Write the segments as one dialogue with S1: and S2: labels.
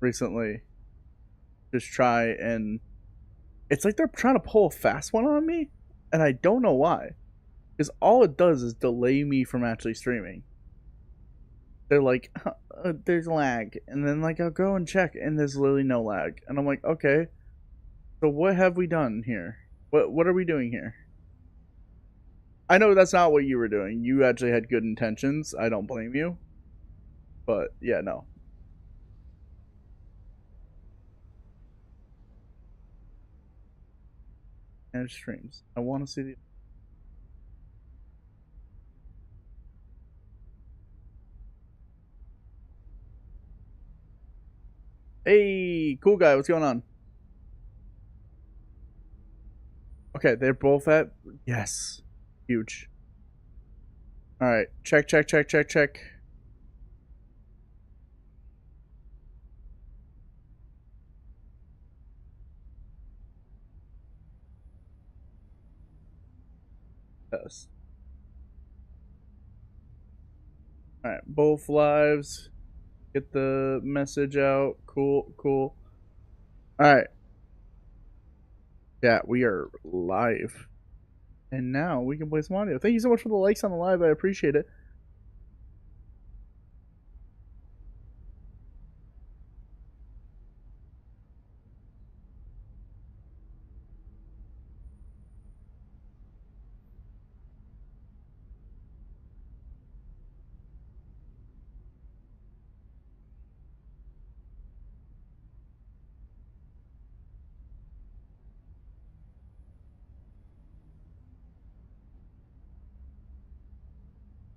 S1: recently. Just try and it's like they're trying to pull a fast one on me, and I don't know why. Because all it does is delay me from actually streaming. They're like, there's lag, and then like I'll go and check, and there's literally no lag, and I'm like, okay, so what have we done here? What are we doing here? I know that's not what you were doing. You actually had good intentions. I don't blame you, but yeah, no. And streams. I want to see the. Hey, cool guy, what's going on? Okay, they're both at yes, huge. All right, check. Yes. All right, both lives. Get the message out. Cool. All right. Yeah, we are live. And now we can play some audio. Thank you so much for the likes on the live. I appreciate it.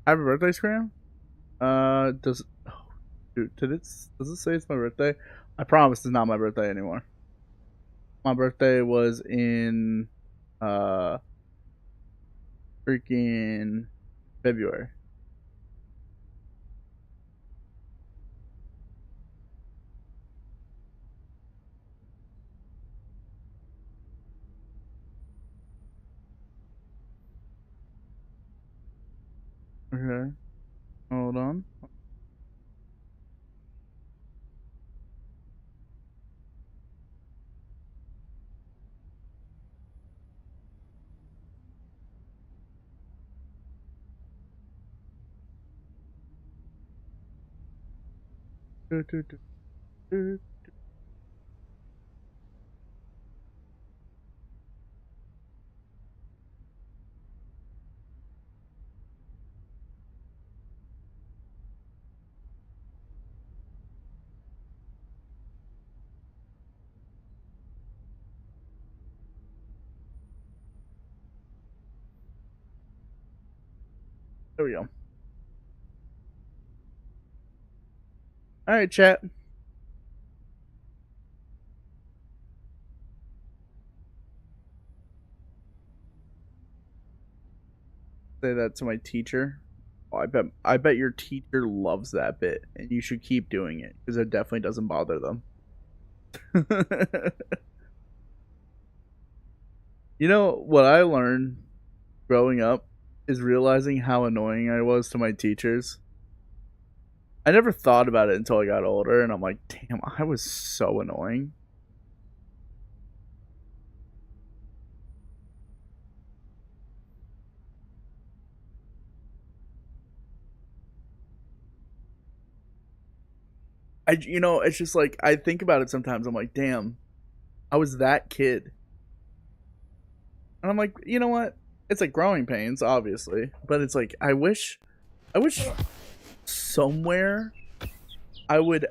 S1: Happy birthday, Scram? Does dude, does it say it's my birthday? I promise it's not my birthday anymore. My birthday was in freaking February. Okay. Hold on. Do, do, do, do. There we go. Alright, chat. Say that to my teacher. Oh, I bet your teacher loves that bit, and you should keep doing it because it definitely doesn't bother them. You know what I learned growing up is realizing how annoying I was to my teachers. I never thought about it until I got older, and I'm like, damn, I was so annoying. It's just like I think about it sometimes. I'm like, damn, I was that kid, and I'm like, you know what? It's like growing pains, obviously, but it's like I wish somewhere I would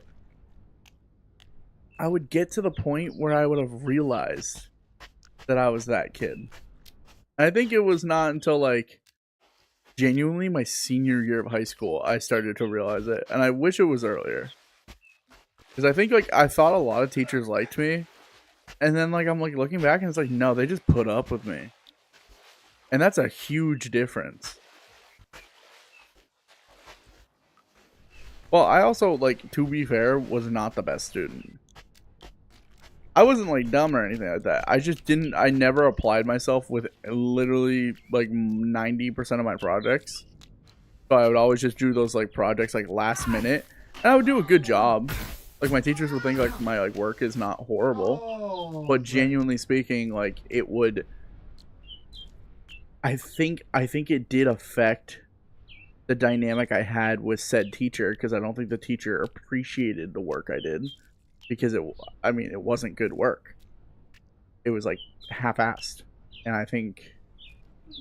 S1: get to the point where I would have realized that I was that kid. I think it was not until like genuinely my senior year of high school I started to realize it, and I wish it was earlier. Because I think like I thought a lot of teachers liked me, and then like I'm like looking back and it's like no, they just put up with me, and that's a huge difference. Well, I also like to be fair was not the best student. I wasn't like dumb or anything like that. I just didn't. I never applied myself with literally like 90% of my projects. So I would always just do those like projects like last minute, and I would do a good job. Like, my teachers would think, like, my, like, work is not horrible. But genuinely speaking, like, it would... I think it did affect the dynamic I had with said teacher, because I don't think the teacher appreciated the work I did. Because it wasn't good work. It was, like, half-assed. And I think...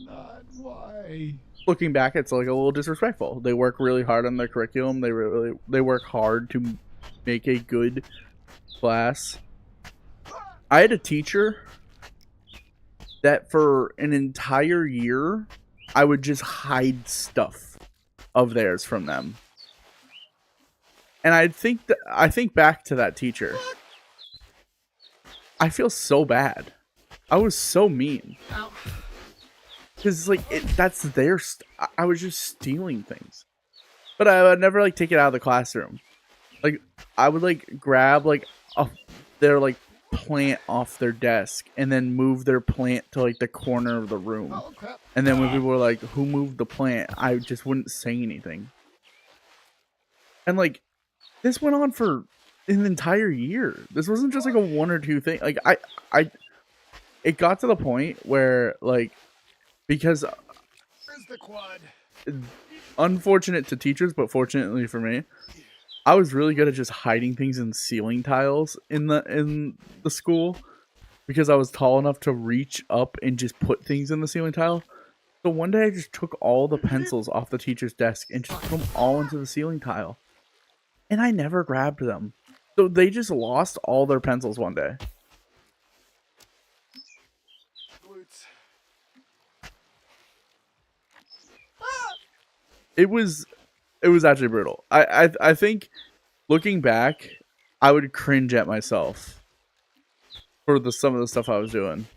S2: Not why.
S1: Looking back, it's, like, a little disrespectful. They work really hard on their curriculum. They work hard to make a good class. I had a teacher that for an entire year, I would just hide stuff of theirs from them. And I think back to that teacher. I feel so bad. I was so mean. Because, like, that's their I was just stealing things. But I would never, like, take it out of the classroom. Like, I would, like, grab, like, their, like, plant off their desk and then move their plant to, like, the corner of the room. And then when people were like, who moved the plant? I just wouldn't say anything. And, like, this went on for an entire year. This wasn't just, like, a 1 or 2 thing. Like, it got to the point where, like, because
S2: Where's the quad?
S1: Unfortunate to teachers, but fortunately for me, I was really good at just hiding things in ceiling tiles in the school, because I was tall enough to reach up and just put things in the ceiling tile. So one day I just took all the pencils off the teacher's desk and just put them all into the ceiling tile. And I never grabbed them. So they just lost all their pencils one day. It was actually brutal. I think looking back, I would cringe at myself for some of the stuff I was doing.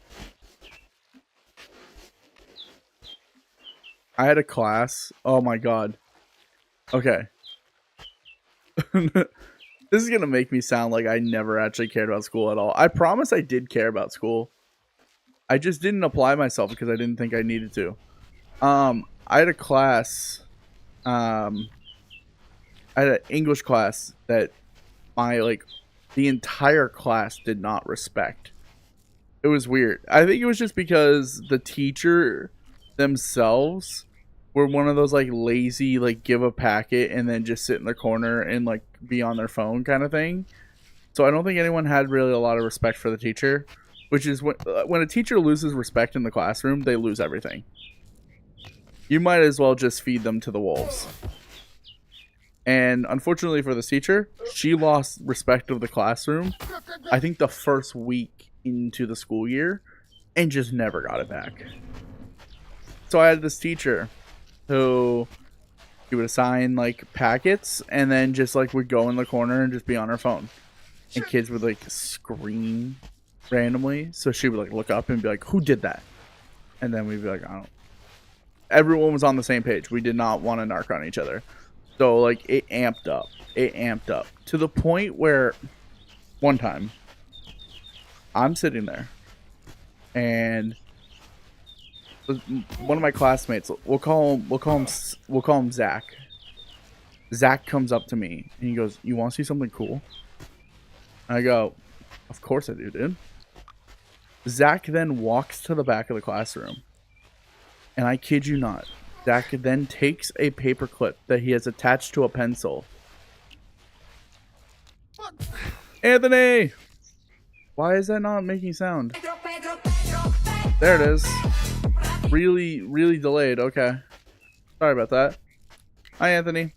S1: I had a class. Oh my god. Okay. This is going to make me sound like I never actually cared about school at all. I promise I did care about school. I just didn't apply myself because I didn't think I needed to. I had a class. I had an English class that the entire class did not respect. It was weird. I think it was just because the teacher themselves were one of those like lazy, like give a packet and then just sit in the corner and like be on their phone kind of thing. So I don't think anyone had really a lot of respect for the teacher, which is when a teacher loses respect in the classroom, they lose everything. You might as well just feed them to the wolves. And unfortunately for the teacher, she lost respect of the classroom, I think the first week into the school year, and just never got it back. So I had this teacher who he would assign like packets and then just like would go in the corner and just be on her phone. And kids would like scream randomly. So she would like look up and be like, who did that? And then we'd be like, I don't. Everyone was on the same page. We did not want to narc on each other. So like it amped up. It amped up to the point where one time I'm sitting there and one of my classmates, we'll call him Zach. Zach comes up to me and he goes, "You want to see something cool?" And I go, "Of course I do, dude." Zach then walks to the back of the classroom. And I kid you not, Zach then takes a paperclip that he has attached to a pencil. Anthony! Why is that not making sound? There it is. Really, really delayed. Okay. Sorry about that. Hi, Anthony.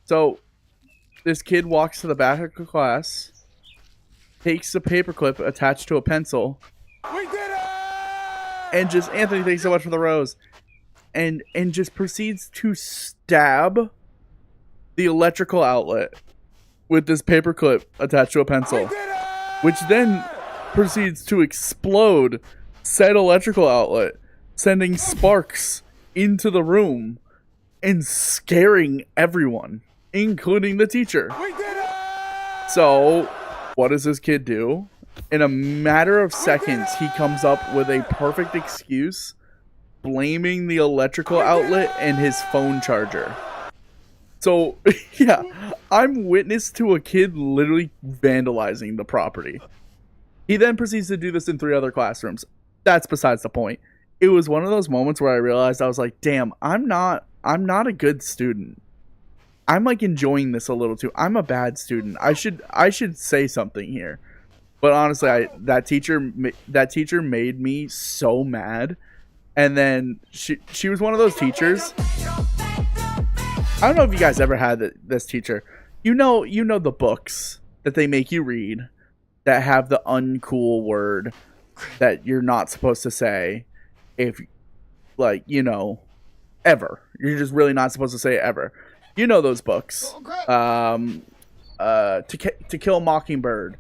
S1: So, this kid walks to the back of the class, takes a paperclip attached to a pencil,
S2: We did it!
S1: and just, Anthony, thanks so much for the rose, and just proceeds to stab the electrical outlet with this paperclip attached to a pencil, which then proceeds to explode said electrical outlet, sending sparks into the room and scaring everyone, including the teacher.
S2: We did it!
S1: So, what does this kid do? In a matter of seconds, he comes up with a perfect excuse, blaming the electrical outlet and his phone charger. So, yeah, I'm witness to a kid literally vandalizing the property. He then proceeds to do this in 3 other classrooms. That's besides the point. It was one of those moments where I realized I was like, damn, I'm not a good student. I'm like enjoying this a little too. I'm a bad student. I should say something here. But honestly, that teacher made me so mad. And then she was one of those teachers. I don't know if you guys ever had this teacher. You know the books that they make you read that have the uncool word that you're not supposed to say if, like, ever. You're just really not supposed to say it ever. You know those books. To Kill a Mockingbird.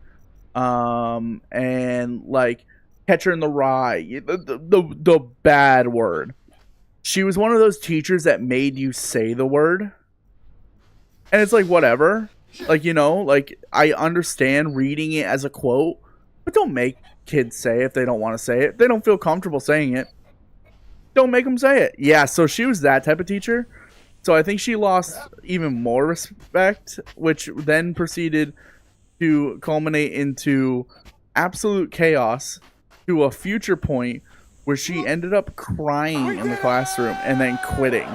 S1: And like Catcher in the Rye. The bad word. She was one of those teachers that made you say the word. And it's like, whatever. Like, like, I understand reading it as a quote, but don't make kids say it if they don't want to say it. If they don't feel comfortable saying it, don't make them say it. Yeah, so she was that type of teacher. So I think she lost even more respect, which then proceeded to culminate into absolute chaos to a future point where she ended up crying in the classroom and then quitting.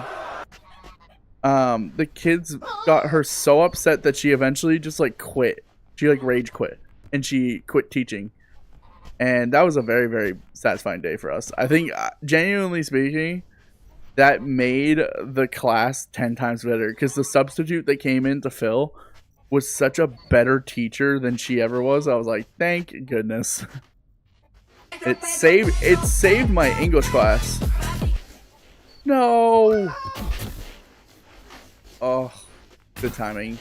S1: The kids got her so upset that she eventually just like quit. She like rage quit and she quit teaching. And that was a very, very satisfying day for us. I think, genuinely speaking, that made the class 10 times better because the substitute that came in to fill was such a better teacher than she ever was. I was like, thank goodness. It saved my English class. No. Oh, good timing.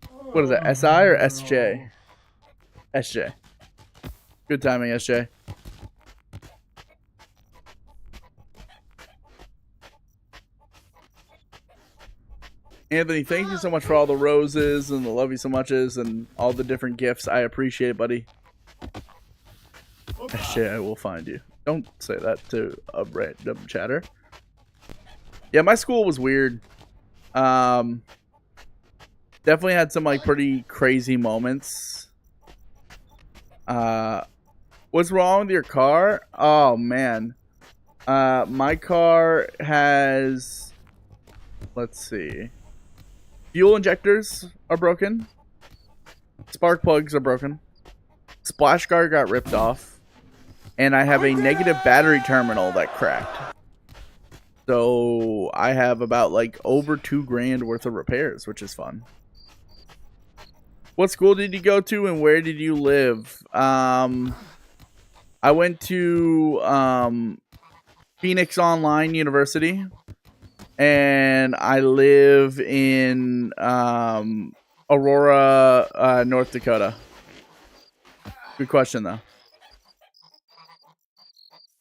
S1: What is that? SI or SJ? SJ. Good timing, SJ. Anthony, thank you so much for all the roses and the love you so muches and all the different gifts. I appreciate it, buddy. SJ, I will find you. Don't say that to a random chatter. Yeah, my school was weird. Definitely had some like pretty crazy moments. What's wrong with your car? Oh man. My car has, let's see. Fuel injectors are broken. Spark plugs are broken. Splash guard got ripped off. And I have a negative battery terminal that cracked. So I have about like over $2,000 worth of repairs, which is fun. What school did you go to and where did you live? I went to Phoenix Online University. And I live in Aurora, North Dakota. Good question, though.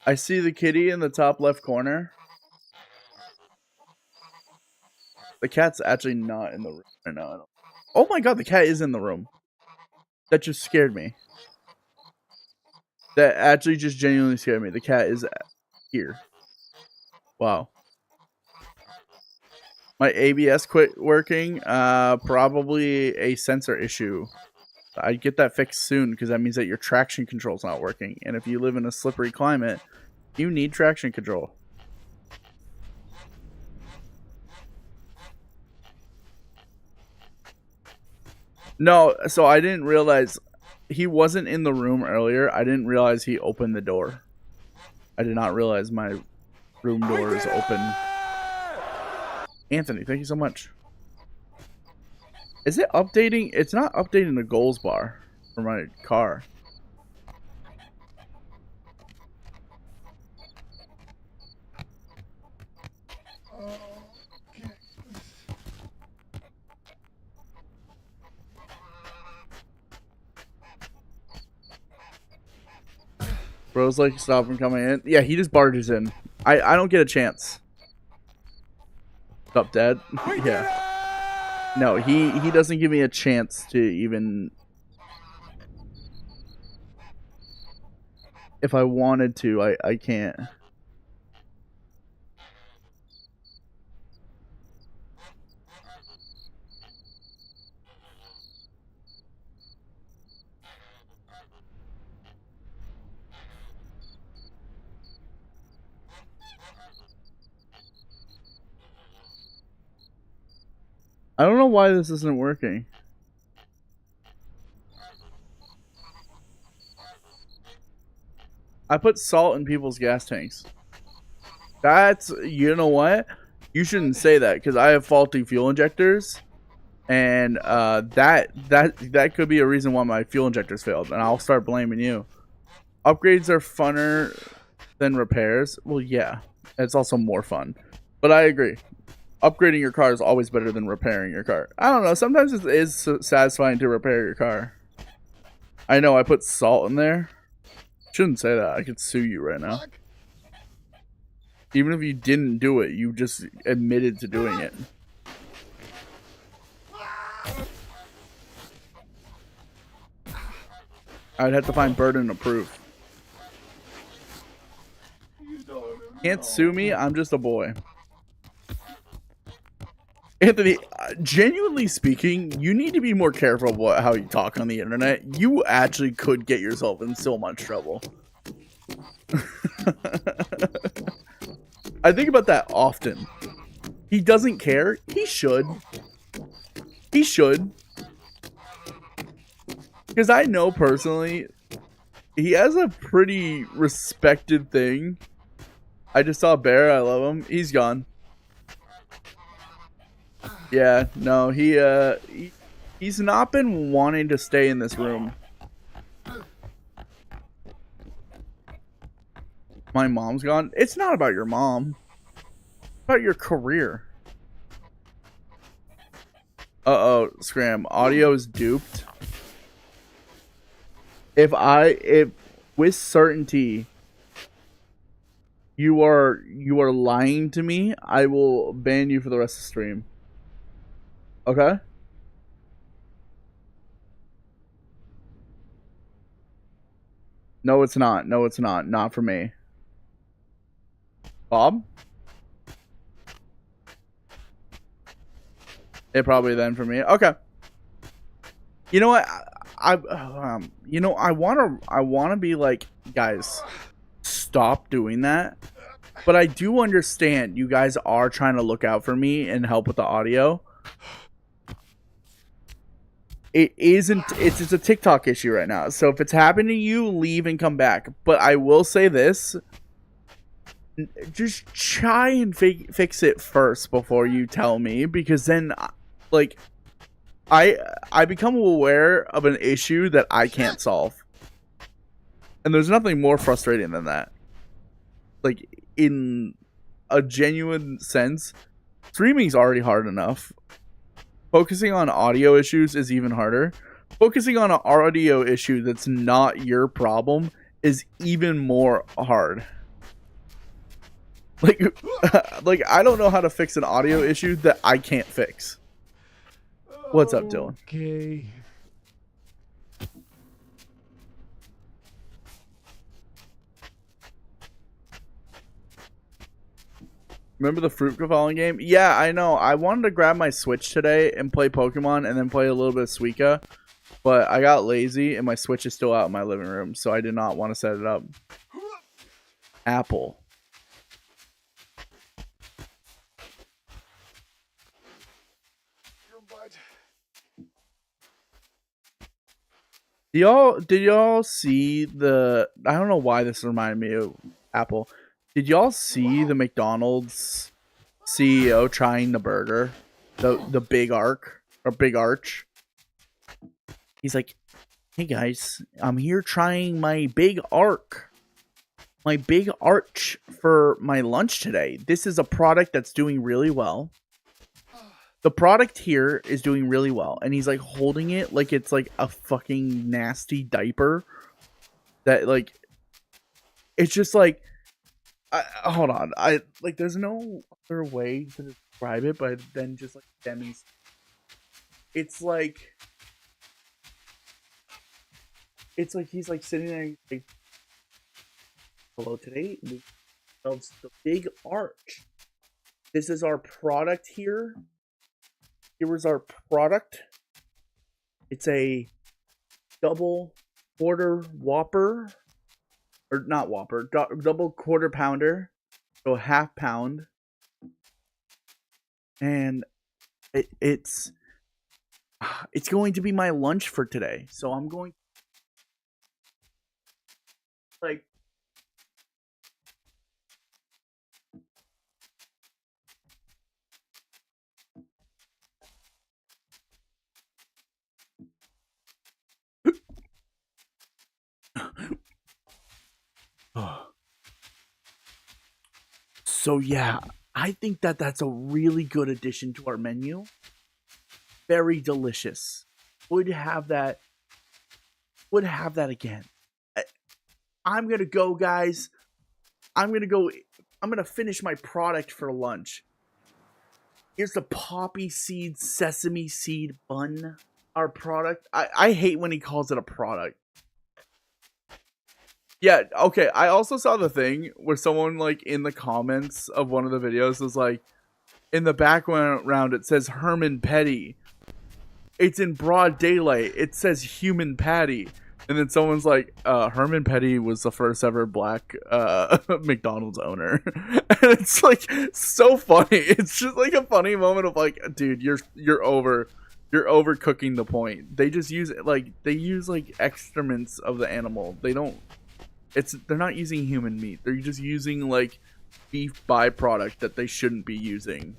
S1: I see the kitty in the top left corner. The cat's actually not in the room right now. Oh my god, the cat is in the room. That just scared me. That actually just genuinely scared me. The cat is here. Wow. My ABS quit working. Probably a sensor issue. I'd get that fixed soon because that means that your traction control's not working. And if you live in a slippery climate, you need traction control. No, so I didn't realize he wasn't in the room earlier. I didn't realize he opened the door. I did not realize my room door is open. Anthony, thank you so much. Is it updating? It's not updating the goals bar for my car. Bro's like, stop him coming in. Yeah, he just barges in. I don't get a chance. What's up, Dad? Yeah. No, he doesn't give me a chance to even... If I wanted to, I can't. I don't know why this isn't working. I put salt in people's gas tanks. That's, you know what? You shouldn't say that because I have faulty fuel injectors, and that could be a reason why my fuel injectors failed, and I'll start blaming you. Upgrades are funner than repairs. Well, yeah, it's also more fun, but I agree. Upgrading your car is always better than repairing your car. I don't know. Sometimes it is satisfying to repair your car. I know I put salt in there. Shouldn't say that. I could sue you right now. Even if you didn't do it, you just admitted to doing it. I'd have to find burden of proof. Can't sue me. I'm just a boy. Anthony, genuinely speaking, you need to be more careful about how you talk on the internet. You actually could get yourself in so much trouble. I think about that often. He doesn't care. He should. He should. Because I know personally, he has a pretty respected thing. I just saw Bear. I love him. He's gone. Yeah, no, he's not been wanting to stay in this room. My mom's gone. It's not about your mom. It's about your career. Uh-oh, Scram. Audio is duped. If with certainty you are lying to me, I will ban you for the rest of the stream. Okay? No, it's not. No, it's not. Not for me. Bob? It probably then for me. Okay. You know what? I want to be like, guys, stop doing that. But I do understand you guys are trying to look out for me and help with the audio. It's just a TikTok issue right now. So if it's happening to you, leave and come back. But I will say this. Just try and fix it first before you tell me, because then, like, I become aware of an issue that I can't solve. And there's nothing more frustrating than that. Like, in a genuine sense, streaming's already hard enough. Focusing on audio issues is even harder. Focusing on an audio issue that's not your problem is even more hard. Like, like I don't know how to fix an audio issue that I can't fix. What's up, Dylan?
S2: Okay.
S1: Remember the Fruit Falling game? Yeah, I know. I wanted to grab my Switch today and play Pokemon and then play a little bit of Suika, but I got lazy and my Switch is still out in my living room, so I did not want to set it up. Apple. Did y'all see the, I don't know why this reminded me of Apple. Did y'all see the McDonald's CEO trying the burger? The big arch? He's like, "Hey guys, I'm here trying my big arch for my lunch today. This is a product that's doing really well. The product here is doing really well." And he's like holding it like it's like a fucking nasty diaper. That, like, it's just like, hold on. There's no other way to describe it but then just like demonstrate. It's like he's like sitting there like, "Hello, today we have the big arch. This is our product here. Here is our product. It's a double quarter Whopper." Or not Whopper, double quarter pounder, so half pound. And It's it's going to be my lunch for today, so I'm going like so yeah, I think that that's a really good addition to our menu. Very delicious. Would have that. Would have that again. I'm gonna go, guys. I'm gonna go. I'm gonna finish my product for lunch. Here's the poppy seed sesame seed bun. Our product. I hate when he calls it a product. Yeah, okay. I also saw the thing where someone like in the comments of one of the videos was like, in the background it says Herman Petty. It's in broad daylight. It says human patty. And then someone's like, Herman Petty was the first ever black McDonald's owner. And it's like so funny. It's just like a funny moment of like, dude, you're overcooking the point. They just use like excrements of the animal. They're not using human meat. They're just using like beef byproduct that they shouldn't be using.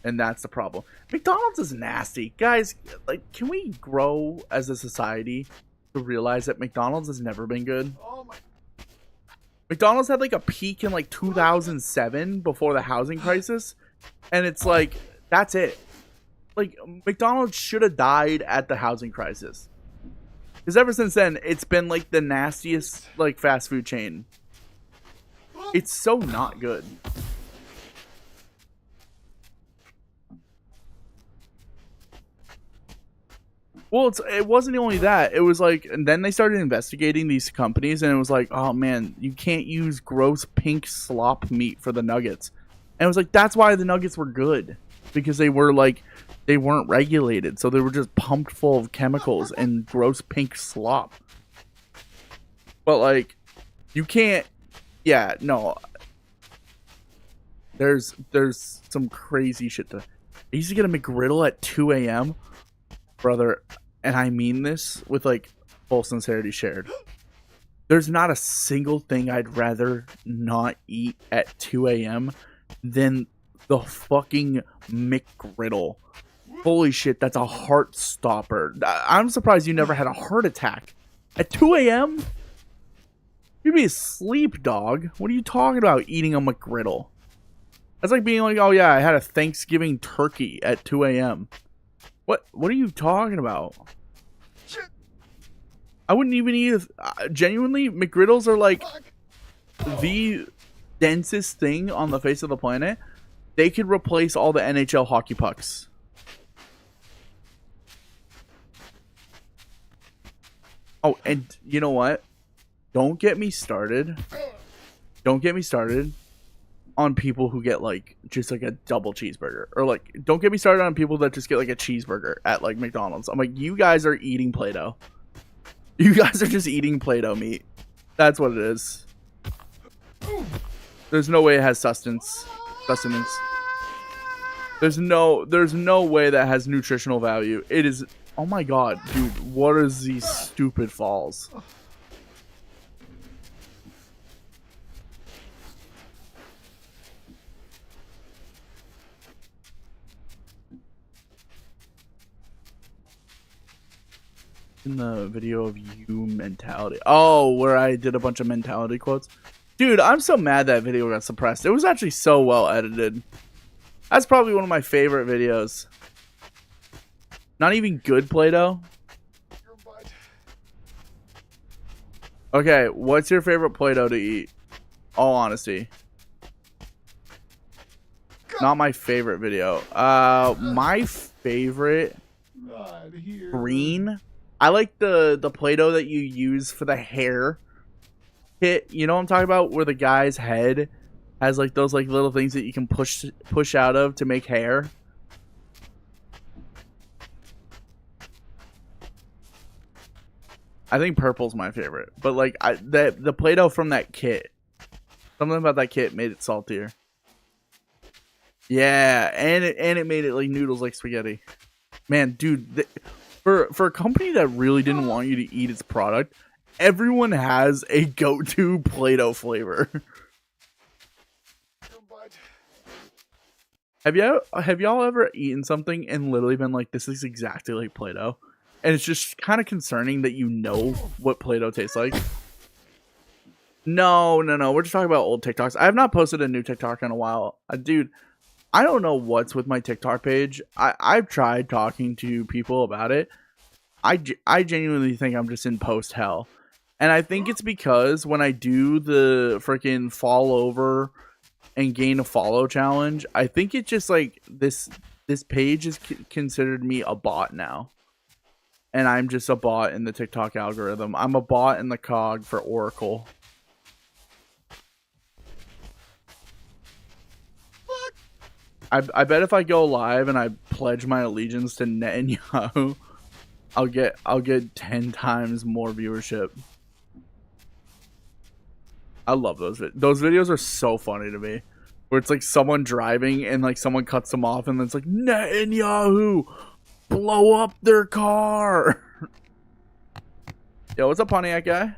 S1: And that's the problem. McDonald's is nasty. Guys, like, can we grow as a society to realize that McDonald's has never been good?
S2: Oh my.
S1: McDonald's had like a peak in like 2007 before the housing crisis. And it's like, that's it. Like, McDonald's should have died at the housing crisis. Because ever since then, it's been like the nastiest like fast food chain. It's so not good. Well, it wasn't only that. It was like, and then they started investigating these companies, and it was like, oh man, you can't use gross pink slop meat for the nuggets. And it was like, that's why the nuggets were good, because they weren't regulated, so they were just pumped full of chemicals and gross pink slop. But like, you can't. Yeah, no. There's some crazy shit to. I used to get a McGriddle at 2 a.m. Brother, and I mean this with like full sincerity shared. There's not a single thing I'd rather not eat at 2 a.m. than the fucking McGriddle. Holy shit, that's a heart stopper. I'm surprised you never had a heart attack. At 2 a.m.? You'd be asleep, dog. What are you talking about eating a McGriddle? That's like being like, oh yeah, I had a Thanksgiving turkey at 2 a.m. What are you talking about? I wouldn't even eat genuinely, McGriddles are like the densest thing on the face of the planet. They could replace all the NHL hockey pucks. Oh, and you know what? Don't get me started. Don't get me started on people who get like just like a double cheeseburger, or like don't get me started on people that just get like a cheeseburger at like McDonald's. I'm like, you guys are eating Play-Doh. You guys are just eating Play-Doh meat. That's what it is. There's no way it has sustenance. There's no way that has nutritional value. It is. Oh my god, dude, what is these stupid falls? In the video of you mentality. Oh, where I did a bunch of mentality quotes. Dude, I'm so mad that video got suppressed. It was actually so well edited. That's probably one of my favorite videos. Not even good Play-Doh. Okay, what's your favorite Play-Doh to eat? All honesty. Not my favorite video. My favorite green. I like the Play-Doh that you use for the hair kit. You know what I'm talking about? Where the guy's head has like those like little things that you can push out of to make hair. I think purple's my favorite. But like the Play-Doh from that kit. Something about that kit made it saltier. Yeah, and it made it like noodles like spaghetti. Man, dude, for a company that really didn't want you to eat its product, everyone has a go-to Play-Doh flavor. Have y'all ever eaten something and literally been like, this is exactly like Play-Doh? And it's just kind of concerning that you know what Play-Doh tastes like. No. We're just talking about old TikToks. I have not posted a new TikTok in a while. Dude, I don't know what's with my TikTok page. I've tried talking to people about it. I genuinely think I'm just in post hell. And I think it's because when I do the freaking fall over and gain a follow challenge, I think it's just like this page is considered me a bot now. And I'm just a bot in the TikTok algorithm. I'm a bot in the cog for Oracle. I bet if I go live and I pledge my allegiance to Netanyahu, I'll get 10 times more viewership. I love those videos are so funny to me. Where it's like someone driving and like someone cuts them off and then it's like, Netanyahu, blow up their car. Yo, what's up, Pontiac guy?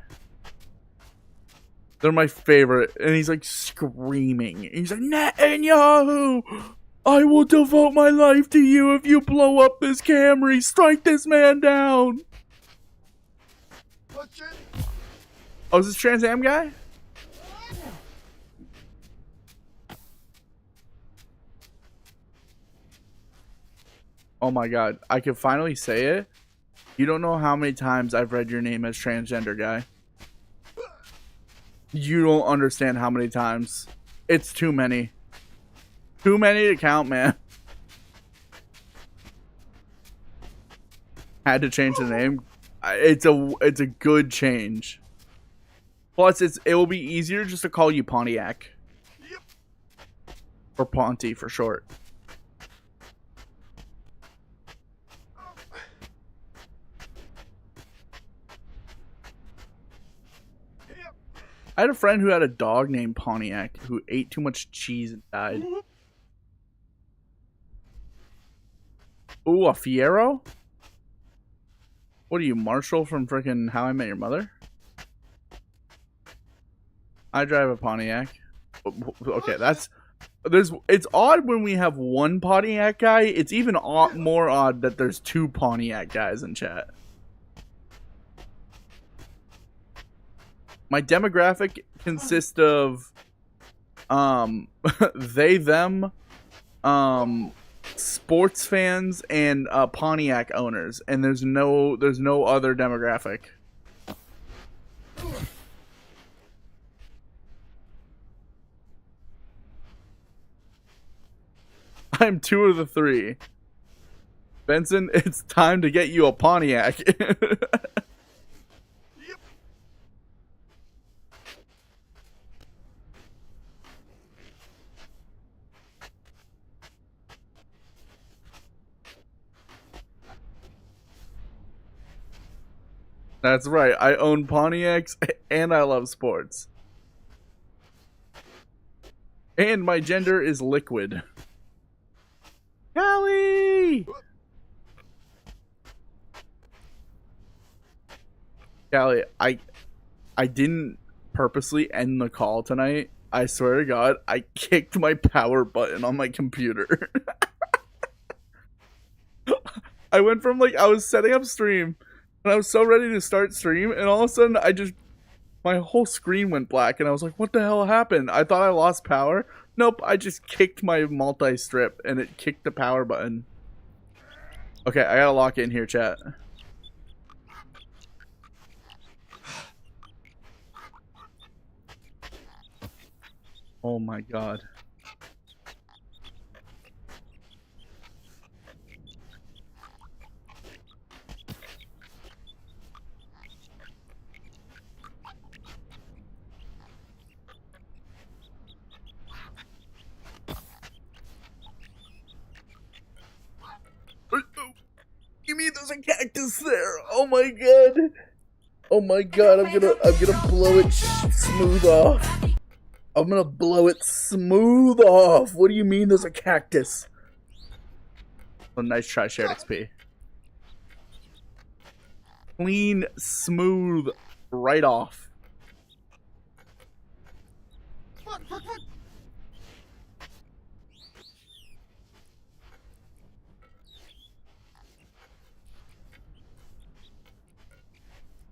S1: They're my favorite. And he's like screaming. He's like, Netanyahu, I will devote my life to you if you blow up this Camry. Strike this man down. Oh, is this Trans Am guy? Oh my god, I can finally say it. You don't know how many times I've read your name as transgender guy. You don't understand how many times. It's too many. Too many to count, man. Had to change the name. It's a good change. Plus, it will be easier just to call you Pontiac. Or Ponty for short. I had a friend who had a dog named Pontiac who ate too much cheese and died. Ooh, a Fiero? What are you, Marshall from frickin' How I Met Your Mother? I drive a Pontiac. Okay, it's odd when we have one Pontiac guy. It's even more odd that there's two Pontiac guys in chat. My demographic consists of they, them, sports fans, and Pontiac owners, and there's no other demographic. I'm two of the three. Benson, it's time to get you a Pontiac. That's right. I own Pontiacs and I love sports. And my gender is liquid. Callie! Callie, I didn't purposely end the call tonight. I swear to God, I kicked my power button on my computer. I went from I was setting up stream and I was so ready to start stream, and all of a sudden my whole screen went black and I was like, what the hell happened? I thought I lost power. Nope, I just kicked my multi-strip and it kicked the power button. Okay, I gotta lock in here, chat. Oh my god. Give me, there's a cactus there. Oh my god. Oh my god, I'm gonna blow it smooth off. I'm gonna blow it smooth off. What do you mean there's a cactus? Oh, nice try, shared XP. Clean, smooth, right off.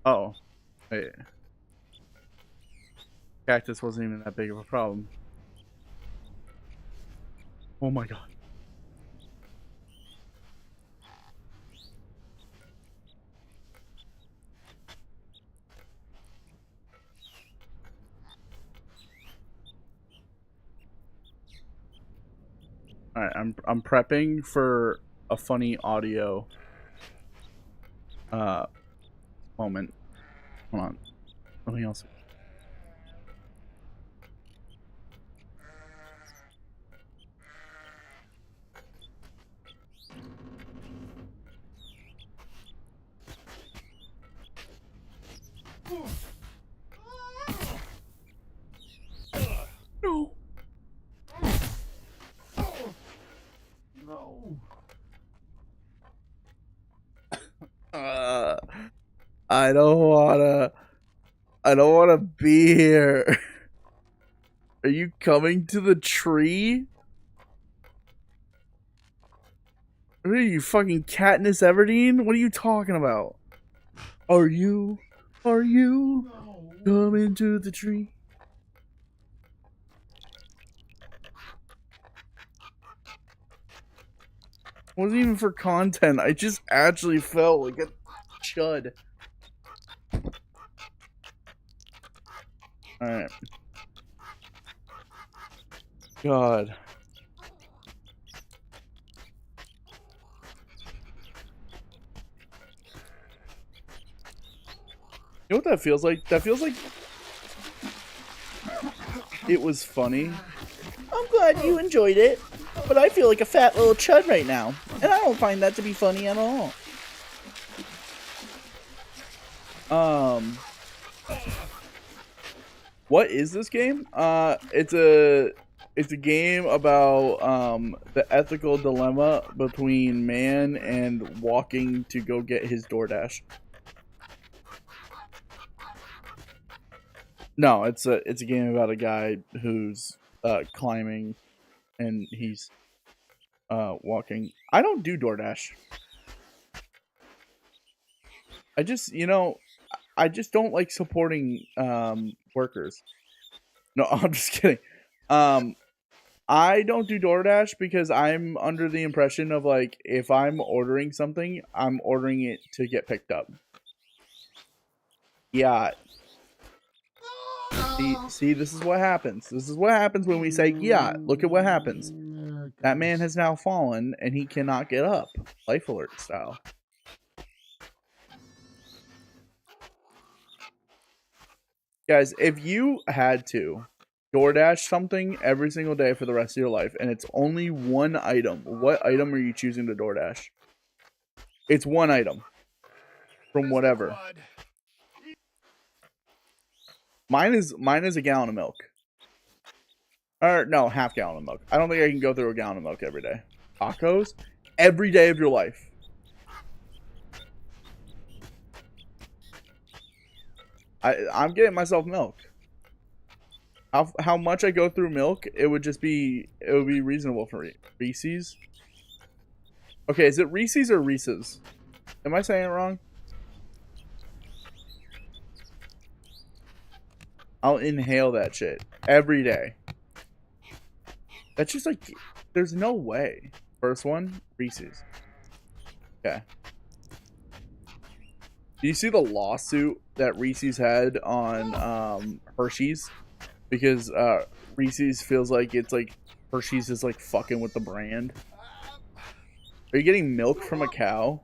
S1: Oh, wait. Cactus wasn't even that big of a problem. Oh my god. Alright, I'm prepping for a funny audio moment. Hold on. Something else. No.
S2: No.
S1: I don't wanna be here. Are you coming to the tree? What are you, fucking Katniss Everdeen? What are you talking about? Are you
S2: No.
S1: coming to the tree? It wasn't even for content. I just actually felt like a chud. Alright. God. You know what that feels like? That feels like it was funny. I'm glad you enjoyed it, but I feel like a fat little chud right now, and I don't find that to be funny at all. What is this game? It's a game about the ethical dilemma between man and walking to go get his DoorDash. No, it's a game about a guy who's climbing and he's walking. I don't do DoorDash. I just, I just don't like supporting workers. No, I'm just kidding. I don't do DoorDash because I'm under the impression of like if I'm ordering something, I'm ordering it to get picked up. Yeah. See, this is what happens. This is what happens when we say, yeah, look at what happens. That man has now fallen and he cannot get up. Life alert style. Guys, if you had to DoorDash something every single day for the rest of your life and it's only one item, what item are you choosing to DoorDash? It's one item from whatever. Mine is a gallon of milk. Or no, half gallon of milk. I don't think I can go through a gallon of milk every day. Tacos? Every day of your life. I'm getting myself milk. How much I go through milk, it would be reasonable for me. Reese's? Okay, is it Reese's or Reese's? Am I saying it wrong? I'll inhale that shit every day. That's just like, there's no way. First one, Reese's. Okay. Do you see the lawsuit that Reese's had on Hershey's? Because Reese's feels like it's like Hershey's is like fucking with the brand. Are you getting milk from a cow?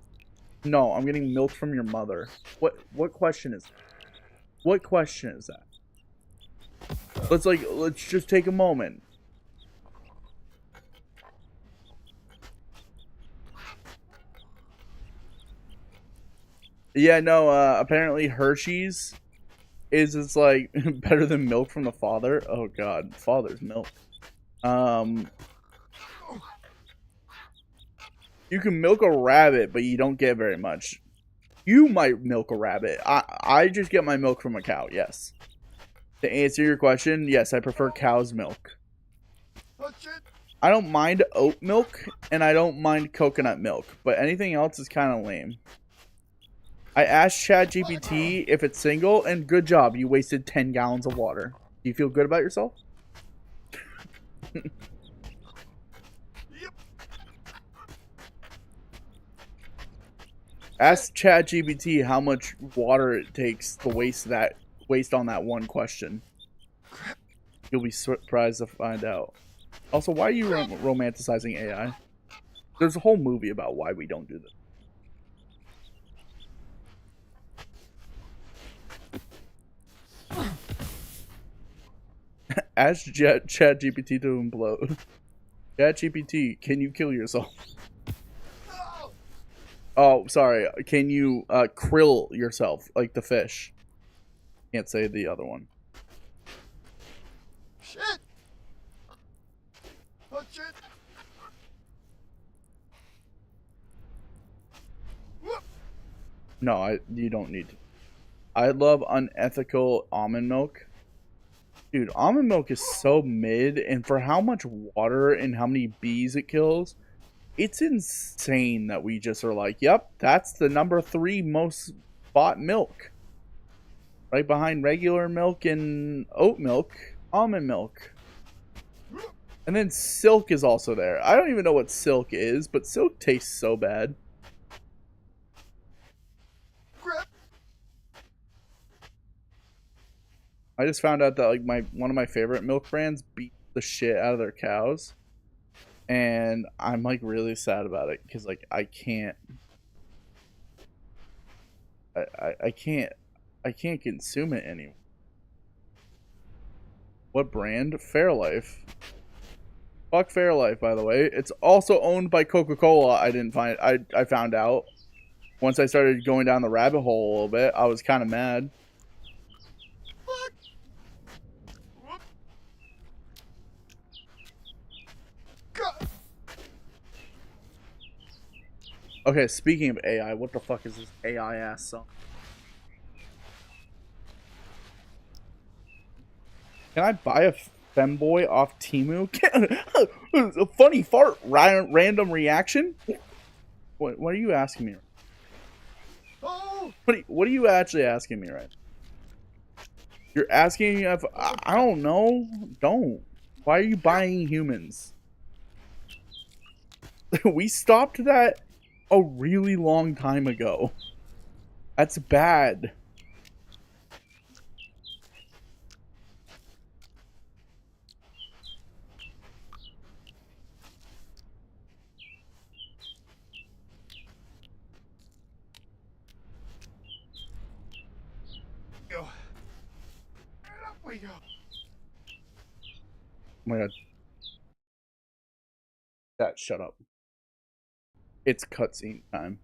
S1: No, I'm getting milk from your mother. What question is that? What question is that? Let's just take a moment. Yeah, no, apparently Hershey's is it's like better than milk from the father. Oh god, father's milk. You can milk a rabbit, but you don't get very much. You might milk a rabbit. I just get my milk from a cow. Yes. To answer your question, yes, I prefer cow's milk. I don't mind oat milk, and I don't mind coconut milk, but anything else is kind of lame. I asked ChatGPT if it's single, and good job, you wasted 10 gallons of water. Do you feel good about yourself? Ask ChatGPT how much water it takes to waste on that one question. You'll be surprised to find out. Also, why are you romanticizing AI? There's a whole movie about why we don't do this. Ask ChatGPT to implode. ChatGPT, can you kill yourself? Oh, sorry. Can you krill yourself like the fish? Can't say the other one. Shit. Oh, shit. No, you don't need to. I love unethical almond milk. Dude, almond milk is so mid, and for how much water and how many bees it kills, it's insane that we just are like, yep, that's the number 3 most bought milk. Right behind regular milk and oat milk, almond milk. And then silk is also there. I don't even know what silk is, but silk tastes so bad. I just found out that like one of my favorite milk brands beat the shit out of their cows. And I'm like really sad about it because like I can't consume it anymore. What brand? Fairlife. Fuck Fairlife, by the way. It's also owned by Coca-Cola. I found out once I started going down the rabbit hole a little bit. I was kind of mad. Okay, speaking of AI, what the fuck is this AI ass song? Can I buy a femboy off Temu? A funny fart. Random reaction? What are you asking me? Oh! What are you actually asking me right now? You're asking me if... I don't know. Don't. Why are you buying humans? We stopped that a really long time ago. That's bad. Go. Up we go. Oh my god. That shut up. It's cutscene time.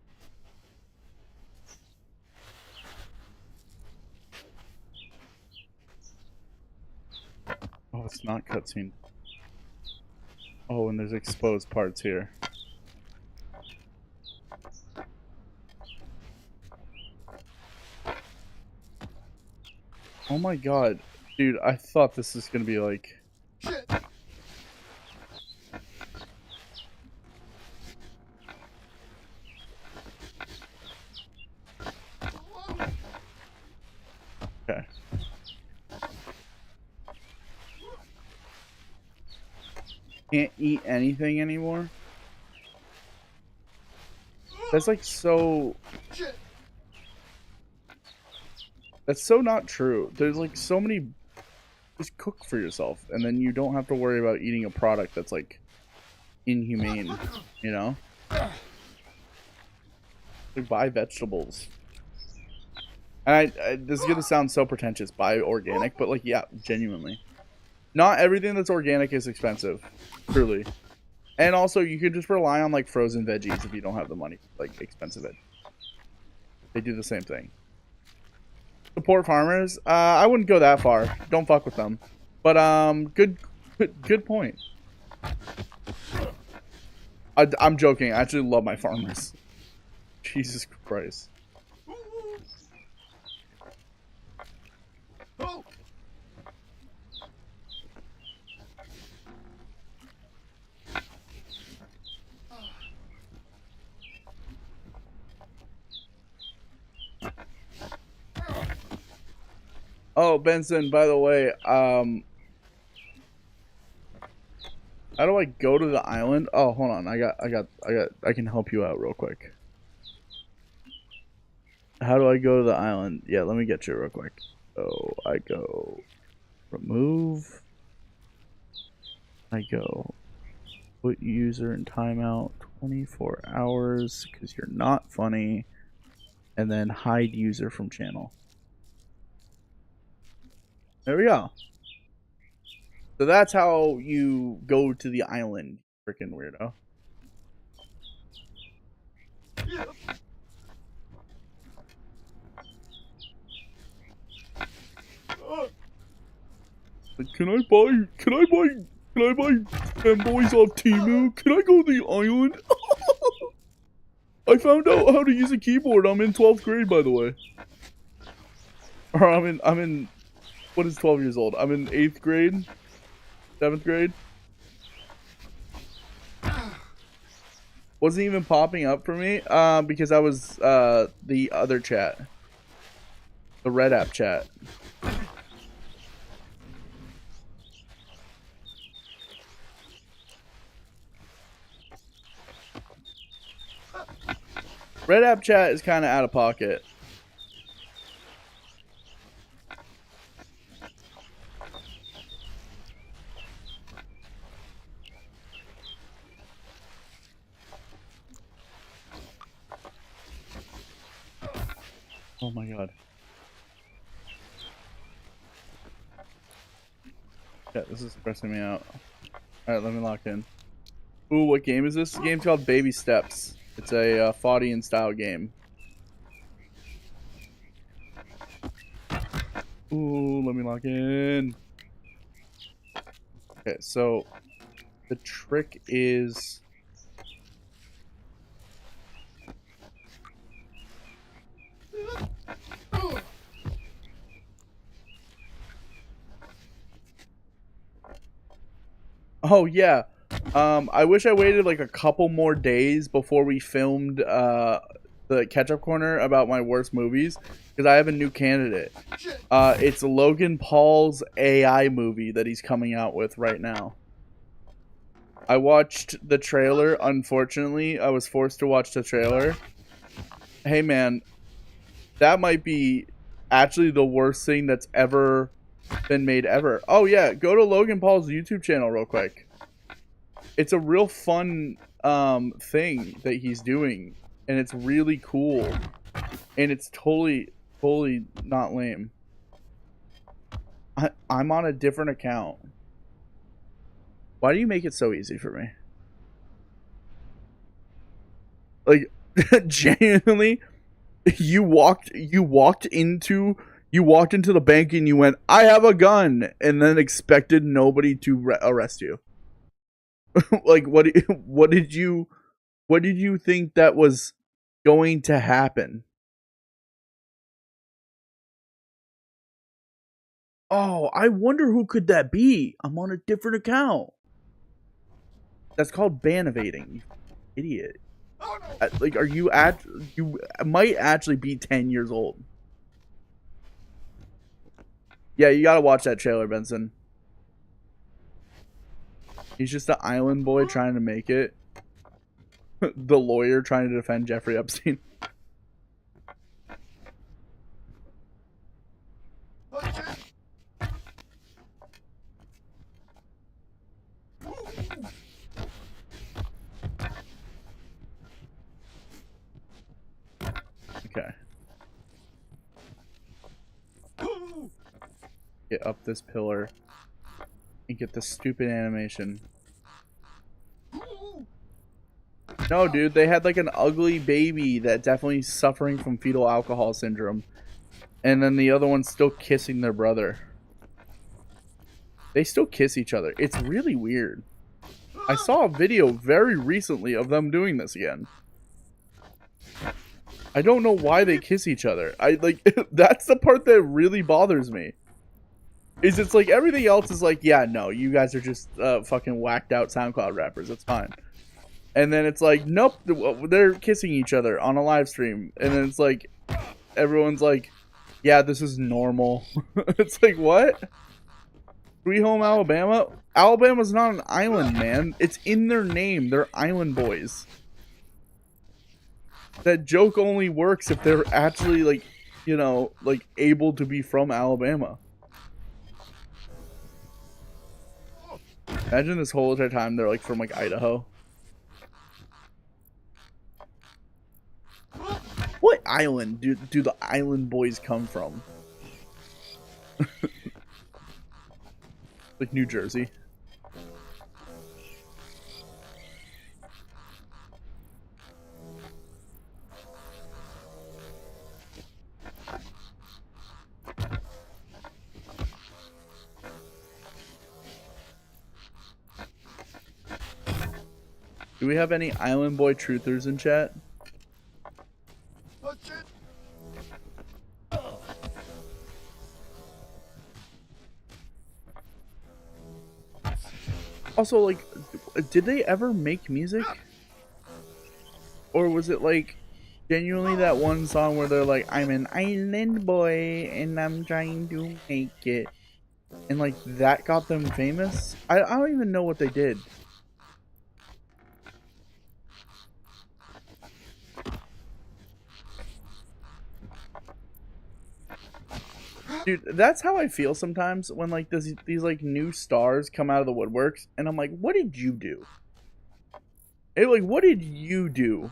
S1: Oh, it's not cutscene. Oh, and there's exposed parts here. Oh my god. Dude, I thought this was gonna be like... Shit. Okay. Can't eat anything anymore? That's like so... That's so not true. There's like so many... Just cook for yourself, and then you don't have to worry about eating a product that's like inhumane, you know? Like, buy vegetables. And this is gonna sound so pretentious, buy organic, but like, yeah, genuinely. Not everything that's organic is expensive, truly. And also, you could just rely on like frozen veggies if you don't have the money, like expensive veggies. They do the same thing. Support farmers. I wouldn't go that far. Don't fuck with them. But good point. I'm joking. I actually love my farmers. Jesus Christ. Oh, Benson, by the way, how do I go to the island? Oh, hold on. I can help you out real quick. How do I go to the island? Yeah, let me get you real quick. So I go remove. I go put user in timeout 24 hours because you're not funny. And then hide user from channel. There we go. So that's how you go to the island, freaking weirdo. Can I buy fanboys off Temu? Can I go to the island? I found out how to use a keyboard. I'm in 12th grade, by the way. Or I'm in what is 12 years old? I'm in 8th grade, 7th grade. Wasn't even popping up for me because I was the other chat, the Red App chat. Red App chat is kind of out of pocket. Oh my god. Yeah, this is stressing me out. Alright, let me lock in. Ooh, what game is this? The game's called Baby Steps. It's a Faudian style game. Ooh, let me lock in. Okay, so the trick is... Oh, yeah. I wish I waited like a couple more days before we filmed the catch-up corner about my worst movies, because I have a new candidate. It's Logan Paul's AI movie that he's coming out with right now. I watched the trailer. Unfortunately, I was forced to watch the trailer. Hey, man, that might be actually the worst thing that's ever been made ever. Oh, yeah, go to Logan Paul's YouTube channel real quick. It's a real fun thing that he's doing, and it's really cool, and it's totally not lame. I'm on a different account. Why do you make it so easy for me? Like, genuinely, you walked into the bank and you went, "I have a gun," and then expected nobody to arrest you. Like, what did you think that was going to happen? Oh, I wonder who could that be. I'm on a different account. That's called ban evading, you idiot. Like, you might actually be 10 years old. Yeah, you gotta watch that trailer, Benson. He's just an island boy trying to make it. The lawyer trying to defend Jeffrey Epstein. Okay. Get up this pillar and get this stupid animation. No, dude, they had like an ugly baby that definitely suffering from fetal alcohol syndrome. And then the other one's still kissing their brother. They still kiss each other. It's really weird. I saw a video very recently of them doing this again. I don't know why they kiss each other. That's the part that really bothers me. Is it's like everything else is like, yeah, no, you guys are just fucking whacked out SoundCloud rappers. It's fine. And then it's like, nope, they're kissing each other on a live stream. And then it's like, everyone's like, yeah, this is normal. It's like, what? Sweet Home Alabama? Alabama's not an island, man. It's in their name. They're island boys. That joke only works if they're actually, like, you know, like, able to be from Alabama. Imagine this whole entire time they're, like, from, like, Idaho. What island do the island boys come from? Like New Jersey. Do we have any Island Boy truthers in chat? Also, like, did they ever make music? Or was it, like, genuinely that one song where they're like, I'm an island boy and I'm trying to make it. And, like, that got them famous? I don't even know what they did. Dude, that's how I feel sometimes when, like, these like, new stars come out of the woodworks. And I'm like, what did you do? Hey, like, what did you do?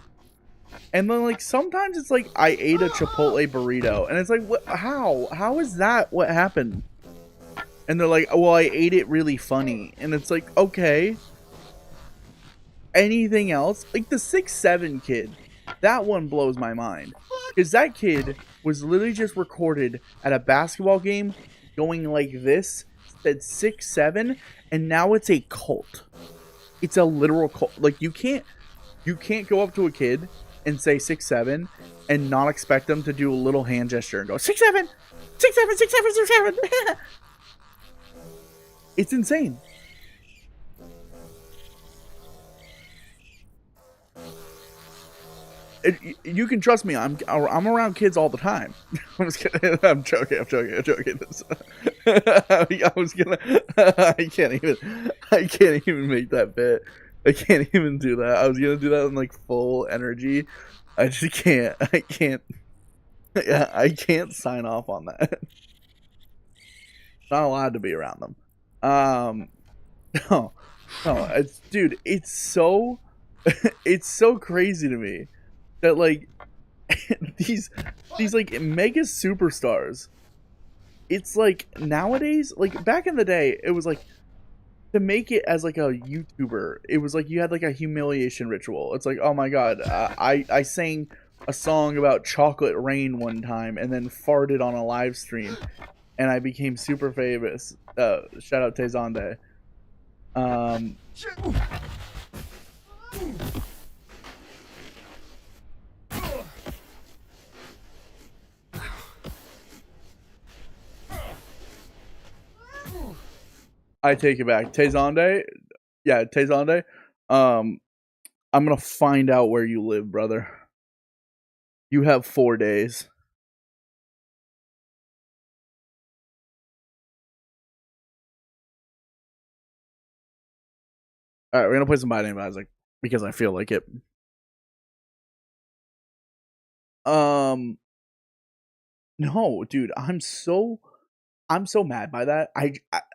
S1: And then, like, sometimes it's like, I ate a Chipotle burrito. And it's like, what? How is that what happened? And they're like, well, I ate it really funny. And it's like, okay. Anything else? Like, the 6'7" kid. That one blows my mind. Because that kid was literally just recorded at a basketball game going like this. Said 6'7", and now it's a cult. It's a literal cult. Like, you can't go up to a kid and say 6'7" and not expect them to do a little hand gesture and go 6'7", 6'7", 6'7", 6'7". It's insane. You can trust me. I'm around kids all the time. I'm just kidding. I'm joking. I was gonna. I can't even make that bit. I can't even do that. I was gonna do that in like full energy. I just can't. I can't. Yeah, I can't sign off on that. Not allowed to be around them. No, dude. It's so, it's so crazy to me that like these like mega superstars. It's like nowadays, like back in the day, it was like to make it as like a YouTuber, it was like you had like a humiliation ritual. It's like, oh my god, I sang a song about chocolate rain one time and then farted on a live stream, and I became super famous. Shout out Tezonde. I take it back. Tezonde? Yeah, Tezonde. I'm gonna find out where you live, brother. You have 4 days. Alright, we're gonna play some By Name Isaac because I feel like it. No, dude, I'm so mad by that.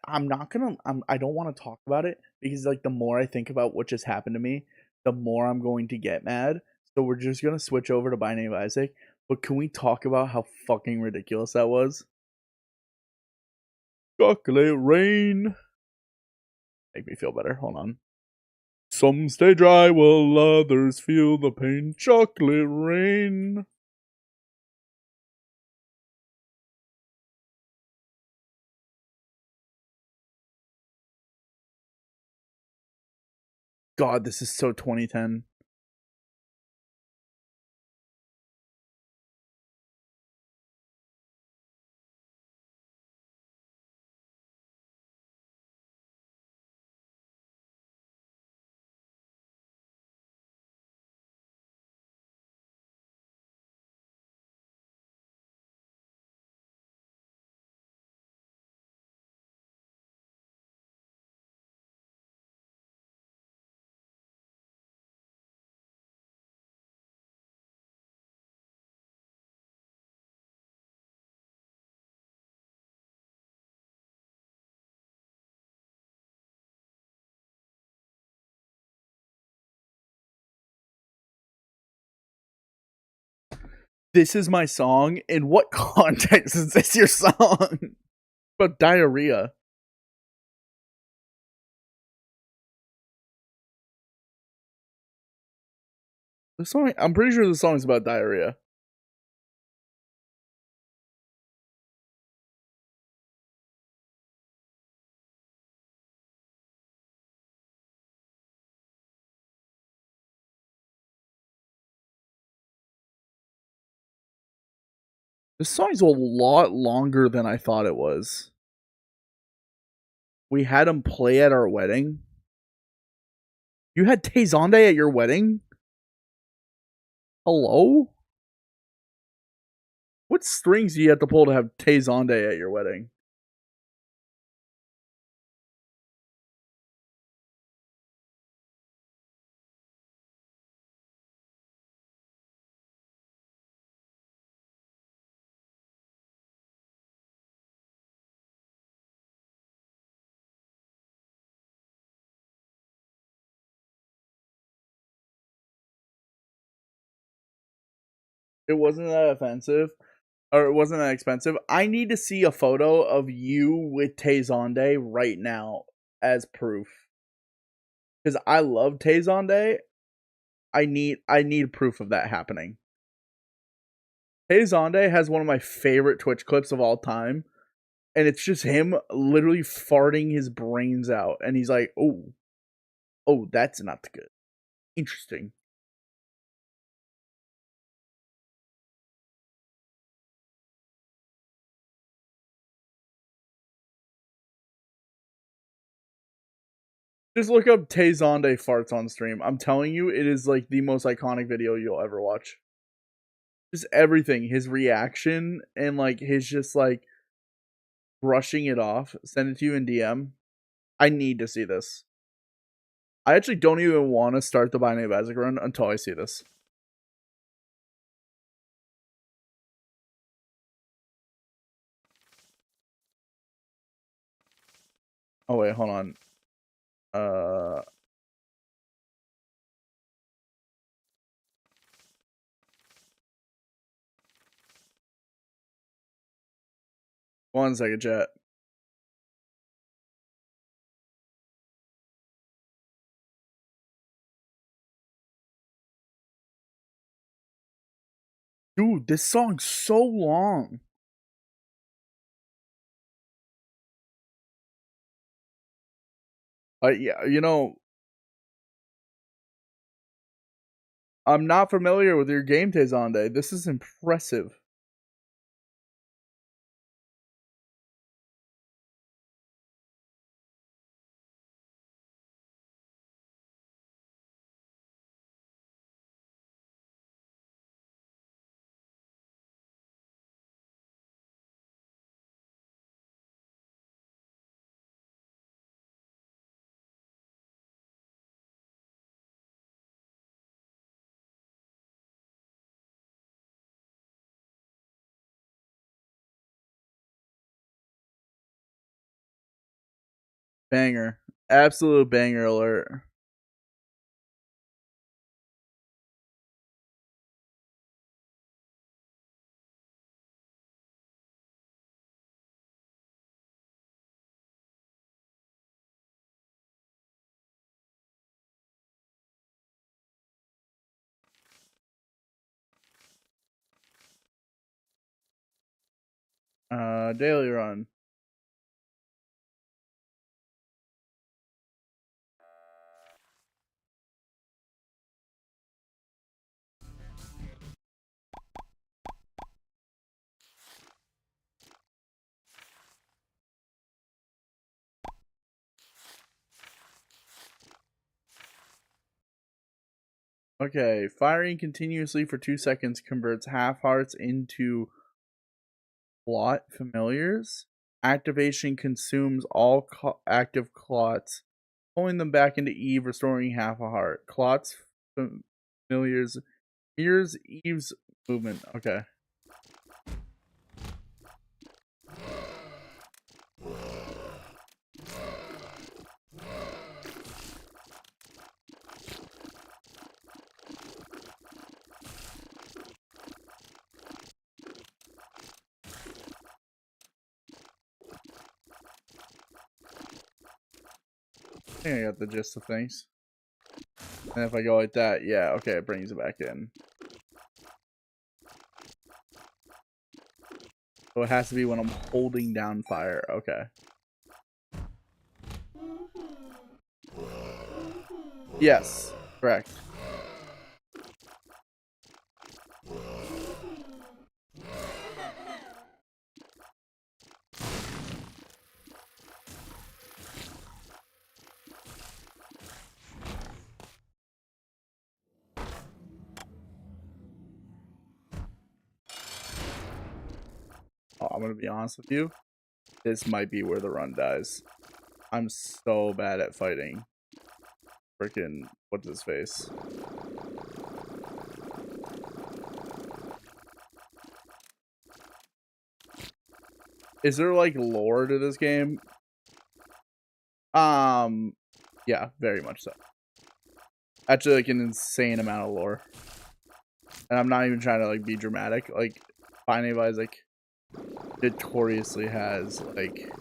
S1: I'm not gonna. I don't want to talk about it because like the more I think about what just happened to me, the more I'm going to get mad. So we're just gonna switch over to By Name Isaac. But can we talk about how fucking ridiculous that was? Chocolate rain. Make me feel better. Hold on. Some stay dry while others feel the pain. Chocolate rain. God, this is so 2010. This is my song. In what context is this your song? About diarrhea. The song. I'm pretty sure the song's about diarrhea. This song's a lot longer than I thought it was. We had him play at our wedding. You had Tezonde at your wedding? Hello? What strings do you have to pull to have Tezonde at your wedding? It wasn't that offensive, or it wasn't that expensive. I need to see a photo of you with Tezonde right now as proof. Because I love Tezonde. I need proof of that happening. Tezonde has one of my favorite Twitch clips of all time, and it's just him literally farting his brains out, and he's like, "Oh, that's not good. Interesting." Just look up Tezonde farts on stream. I'm telling you, it is like the most iconic video you'll ever watch. Just everything, his reaction and like his just like brushing it off. Send it to you in DM. I need to see this. I actually don't even want to start the Binary Basic run until I see this. Oh wait, hold on. Uh 1 second, chat. Dude, this song's so long. Yeah, I'm not familiar with your game Tezonde. This is impressive. Banger. Absolute banger alert. Daily run. Okay, firing continuously for 2 seconds converts half hearts into clot familiars. Activation consumes all active clots, pulling them back into Eve, restoring half a heart. Clots familiars mirrors Eve's movement. Okay. I think I got the gist of things. And if I go like that, yeah, okay, it brings it back in. So it has to be when I'm holding down fire. Okay. Yes, correct. Oh, I'm gonna be honest with you. This might be where the run dies. I'm so bad at fighting. Freaking, what's his face? Is there like lore to this game? Yeah, very much so. Actually, like an insane amount of lore. And I'm not even trying to like be dramatic. Like, Binding of Isaac notoriously has like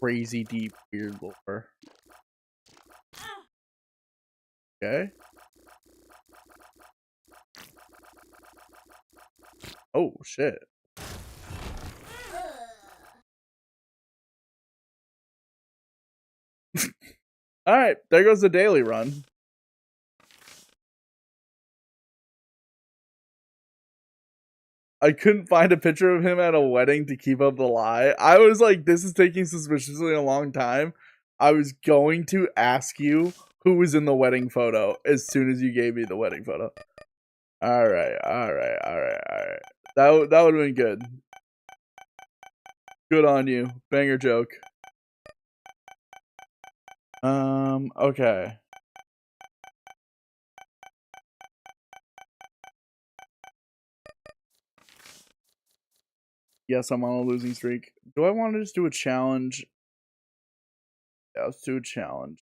S1: crazy deep weird lore. Okay. Oh shit. Alright, there goes the daily run. I couldn't find a picture of him at a wedding to keep up the lie. I was like, this is taking suspiciously a long time. I was going to ask you who was in the wedding photo as soon as you gave me the wedding photo. Alright. That would have been good. Good on you. Banger joke. Okay. Yes, I'm on a losing streak. Do I want to just do a challenge? Yeah, let's do a challenge.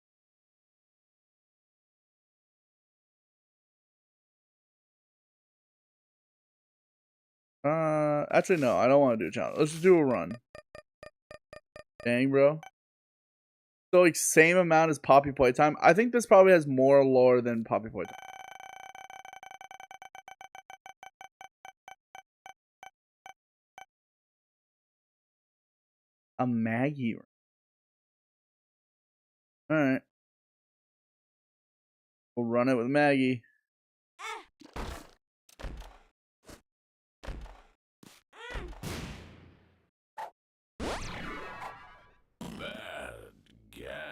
S1: Actually, no, I don't want to do a challenge. Let's just do a run. Dang, bro. So, like, same amount as Poppy Playtime. I think this probably has more lore than Poppy Playtime. A Maggie run. Alright. We'll run it with Maggie.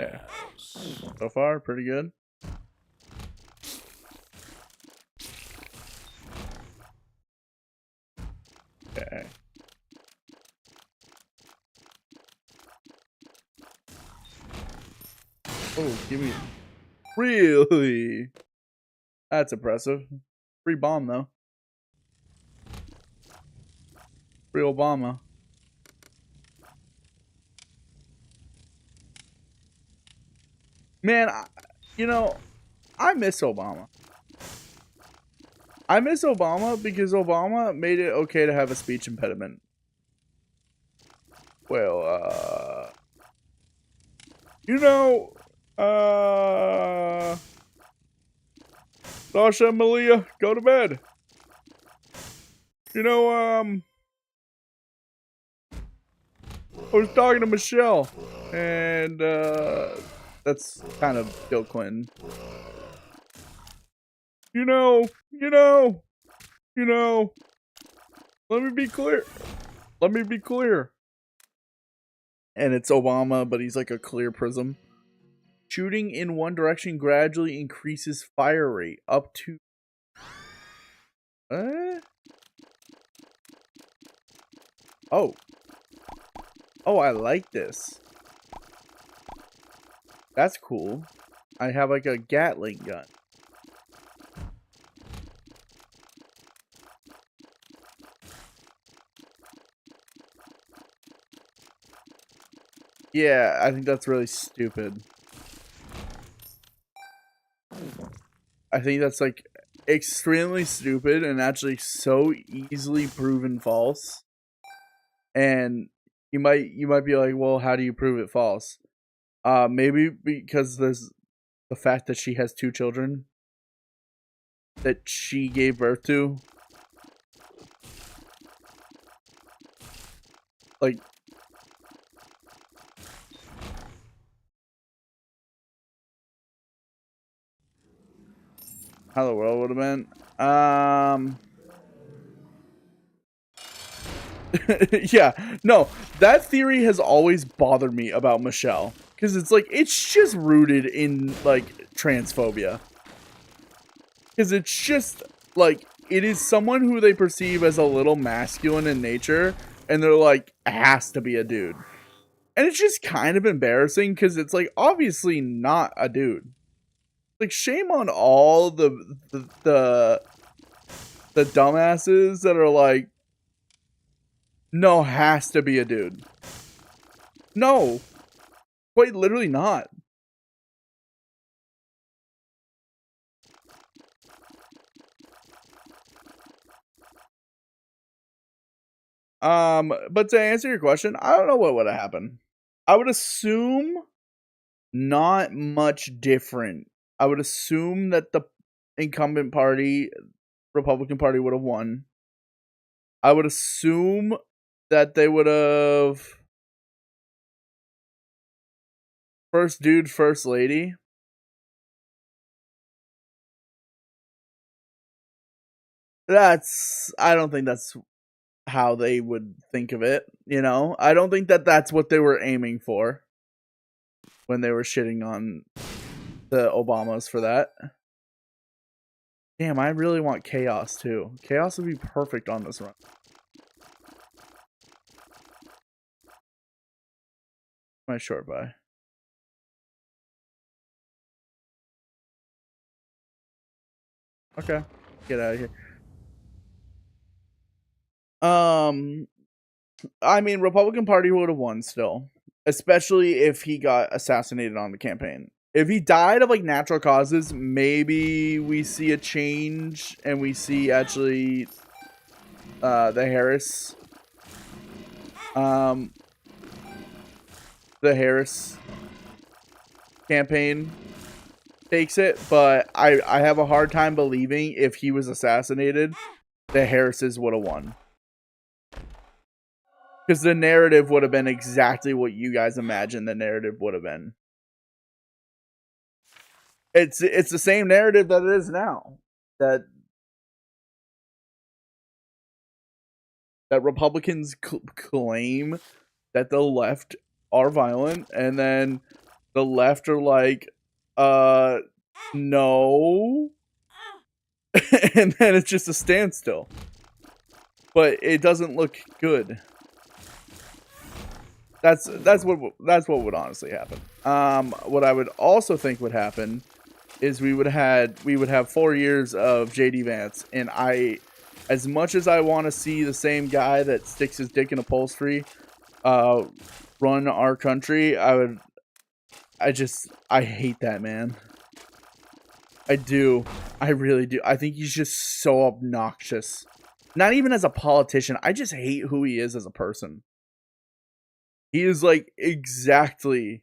S1: Okay. So far, pretty good. Okay. Oh, give me... Really? That's impressive. Free bomb, though. Free Obama. Man, you know, I miss Obama. I miss Obama because Obama made it okay to have a speech impediment. Well, you know, Sasha and Malia, go to bed. You know, I was talking to Michelle, and, that's kind of Bill Clinton. You know, let me be clear. Let me be clear. And it's Obama, but he's like a clear prism. Shooting in one direction gradually increases fire rate up to... Oh. Oh, I like this. That's cool. I have like a Gatling gun. Yeah, I think that's really stupid. I think that's like extremely stupid and actually so easily proven false. And you might be like, well, how do you prove it false? Maybe because there's the fact that she has 2 children that she gave birth to. Like, how the world would have been. Yeah, no, that theory has always bothered me about Michelle. Because it's like, it's just rooted in, like, transphobia. Because it's just, like, it is someone who they perceive as a little masculine in nature. And they're like, has to be a dude. And it's just kind of embarrassing because it's, like, obviously not a dude. Like, shame on all the dumbasses that are like, no, has to be a dude. No. Quite literally not. But to answer your question, I don't know what would have happened. I would assume not much different. I would assume that the incumbent party, Republican Party, would have won. I would assume that they would have first dude, first lady. I don't think that's how they would think of it, you know? I don't think that that's what they were aiming for when they were shitting on the Obamas for that. Damn, I really want chaos too. Chaos would be perfect on this run. My short buy. Okay, get out of here. I mean, Republican Party would have won still, especially if he got assassinated on the campaign. If he died of like natural causes, maybe we see a change and we see actually the Harris campaign takes it, but I have a hard time believing if he was assassinated, the Harrises would have won. Because the narrative would have been exactly what you guys imagine the narrative would have been. It's the same narrative that it is now. That Republicans claim that the left are violent, and then the left are like, no. And then it's just a standstill. But it doesn't look good. That's what would honestly happen. What I would also think would happen is we would have 4 years of JD Vance, and as much as I want to see the same guy that sticks his dick in upholstery run our country, I hate that man. I do. I really do. I think he's just so obnoxious. Not even as a politician. I just hate who he is as a person. He is like exactly.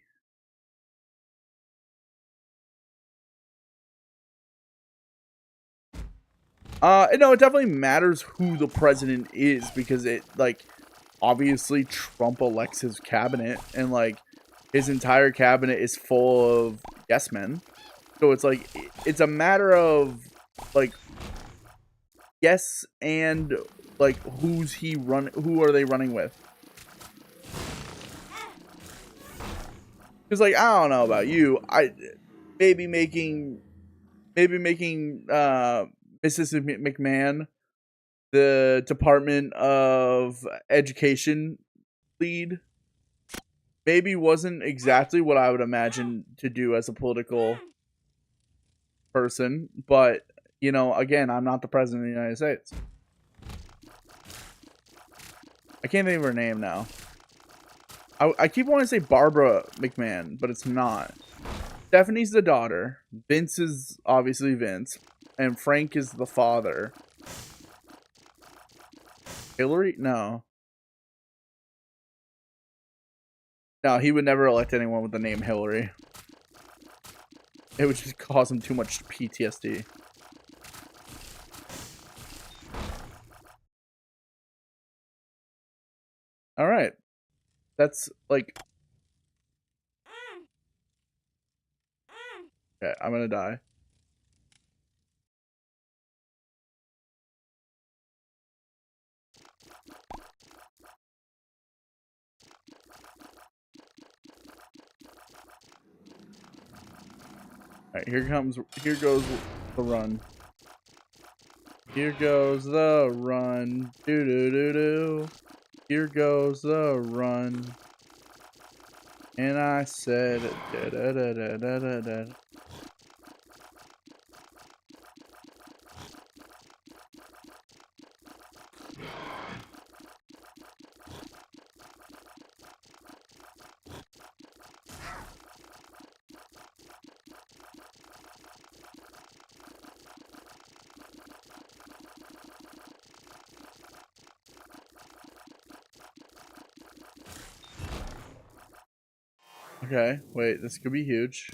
S1: No, it definitely matters who the president is because it, like, obviously Trump elects his cabinet and, like, his entire cabinet is full of yes men. So it's like, it's a matter of, like, yes and, like, who are they running with? Because like I don't know about you, I maybe making Mrs. McMahon the Department of Education lead maybe wasn't exactly what I would imagine to do as a political person, but you know, again, I'm not the president of the United States. I can't think of her name now. I keep wanting to say Barbara McMahon, but it's not. Stephanie's the daughter. Vince is obviously Vince, and Frank is the father. Hillary? No. No, he would never elect anyone with the name Hillary. It would just cause him too much PTSD. All right. That's like... Okay, I'm gonna die. Alright, here goes the run. Here goes the run. Do do do do. Here goes the run. And I said da da da da da da da. Okay, wait, this could be huge.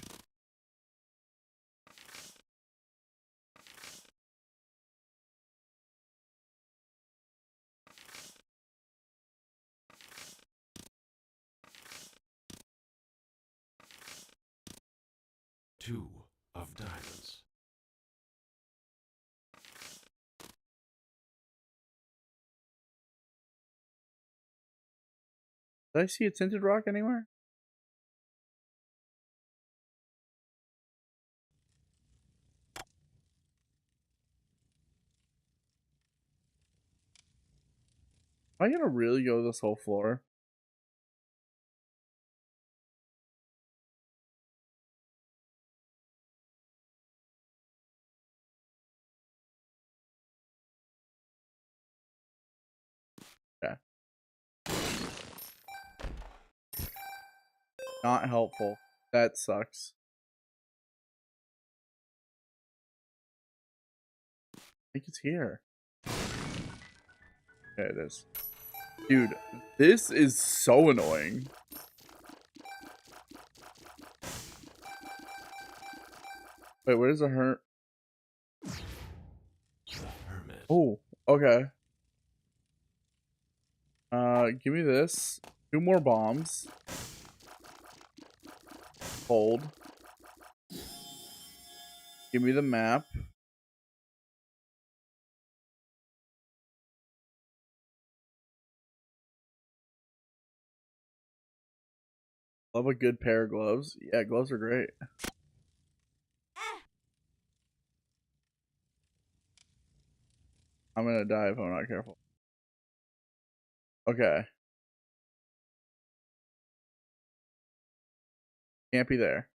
S2: Two of diamonds.
S1: Did I see a tinted rock anywhere? Am I gonna really go this whole floor? Okay. Not helpful. That sucks. I think it's here. Okay, it is. Dude, this is so annoying. Wait, where's the hermit? Oh, okay. Give me this. 2 more bombs. Hold. Give me the map. Love a good pair of gloves. Yeah, gloves are great. I'm gonna die if I'm not careful. Okay. Can't be there.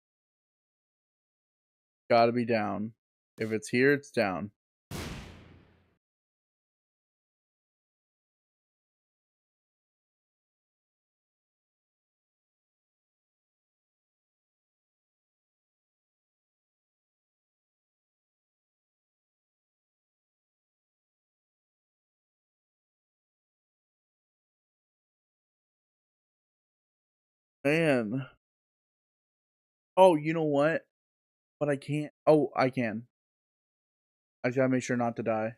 S1: Gotta be down. If it's here, it's down. Man. Oh, you know what? But I can't. Oh, I can. I just gotta make sure not to die.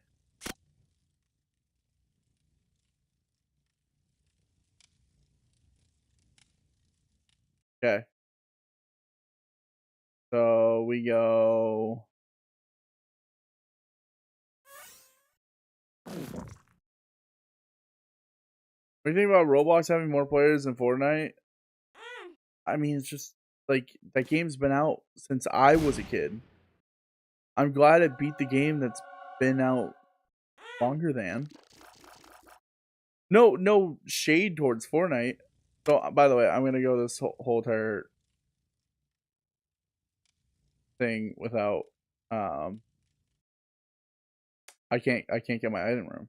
S1: Okay. So we go. What do you think about Roblox having more players than Fortnite? I mean, it's just like that game's been out since I was a kid. I'm glad it beat the game that's been out longer than. No shade towards Fortnite. So by the way, I'm gonna go this whole entire thing without I can't get my item room.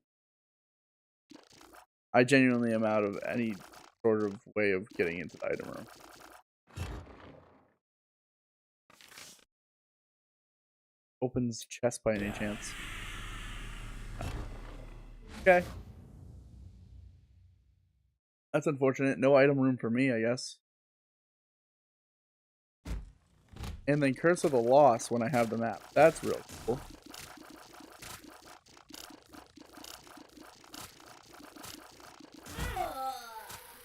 S1: I genuinely am out of any sort of way of getting into the item room. Opens chest by any chance? Okay. That's unfortunate. No item room for me, I guess. And then Curse of the Lost when I have the map. That's real cool.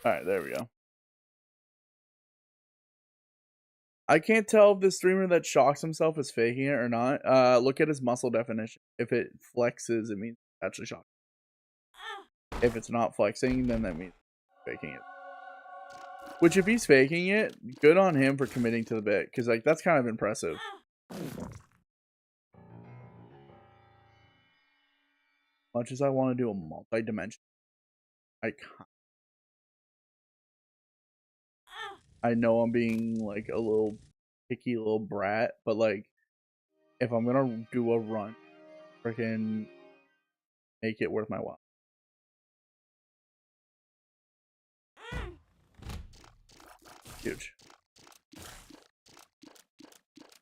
S1: Alright, there we go. I can't tell if the streamer that shocks himself is faking it or not. Look at his muscle definition. If it flexes, it means it's actually shocking. If it's not flexing, then that means faking it. Which, if he's faking it, good on him for committing to the bit, because like that's kind of impressive. Much as I want to do a multi-dimension, I can't. I know I'm being like a little picky little brat, but like if I'm gonna do a run, freaking make it worth my while. Huge.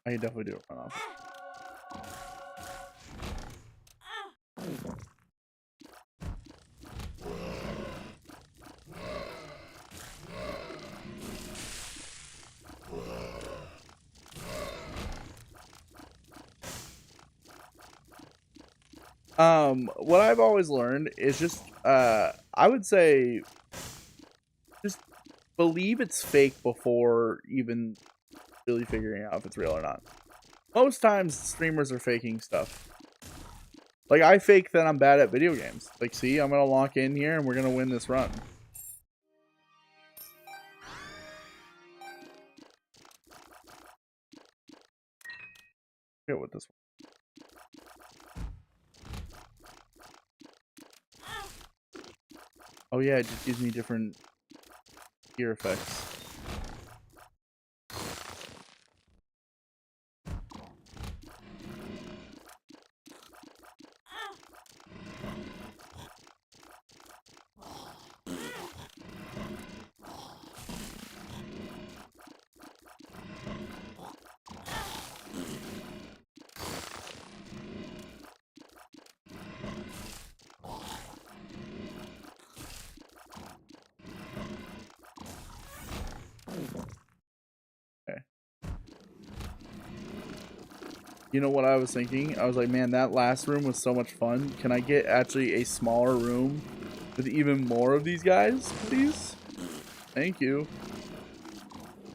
S1: I can definitely do a run off. What I've always learned is just I would say just believe it's fake before even really figuring out if it's real or not. Most times streamers are faking stuff. Like I fake that I'm bad at video games. Like see, I'm gonna lock in here and we're gonna win this run. Get with this one. Oh yeah, it just gives me different gear effects. Okay. You know what I was thinking? I was like, man, that last room was so much fun. Can I get actually a smaller room with even more of these guys, please? Thank you.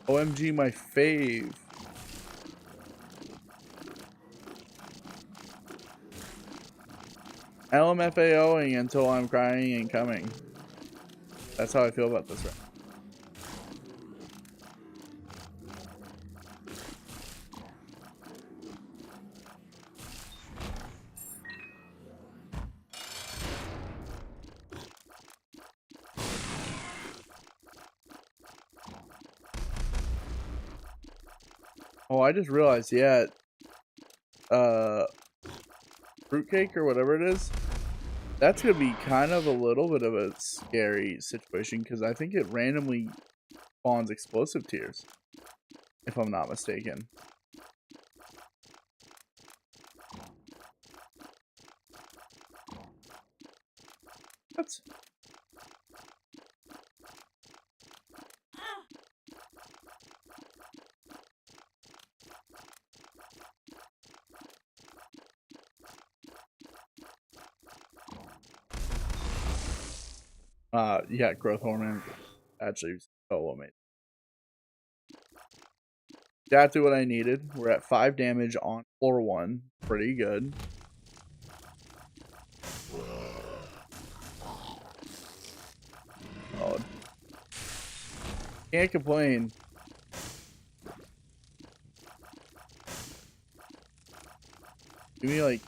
S1: OMG, my fave. LMFAOing until I'm crying and coming. That's how I feel about this right now. Oh, I just realized, yeah, fruitcake or whatever it is, that's gonna be kind of a little bit of a scary situation because I think it randomly spawns explosive tiers, if I'm not mistaken. That's yeah, growth hormone actually so amazing. Exactly what I needed. We're at 5 damage on floor 1. Pretty good. Solid. Can't complain. Give me like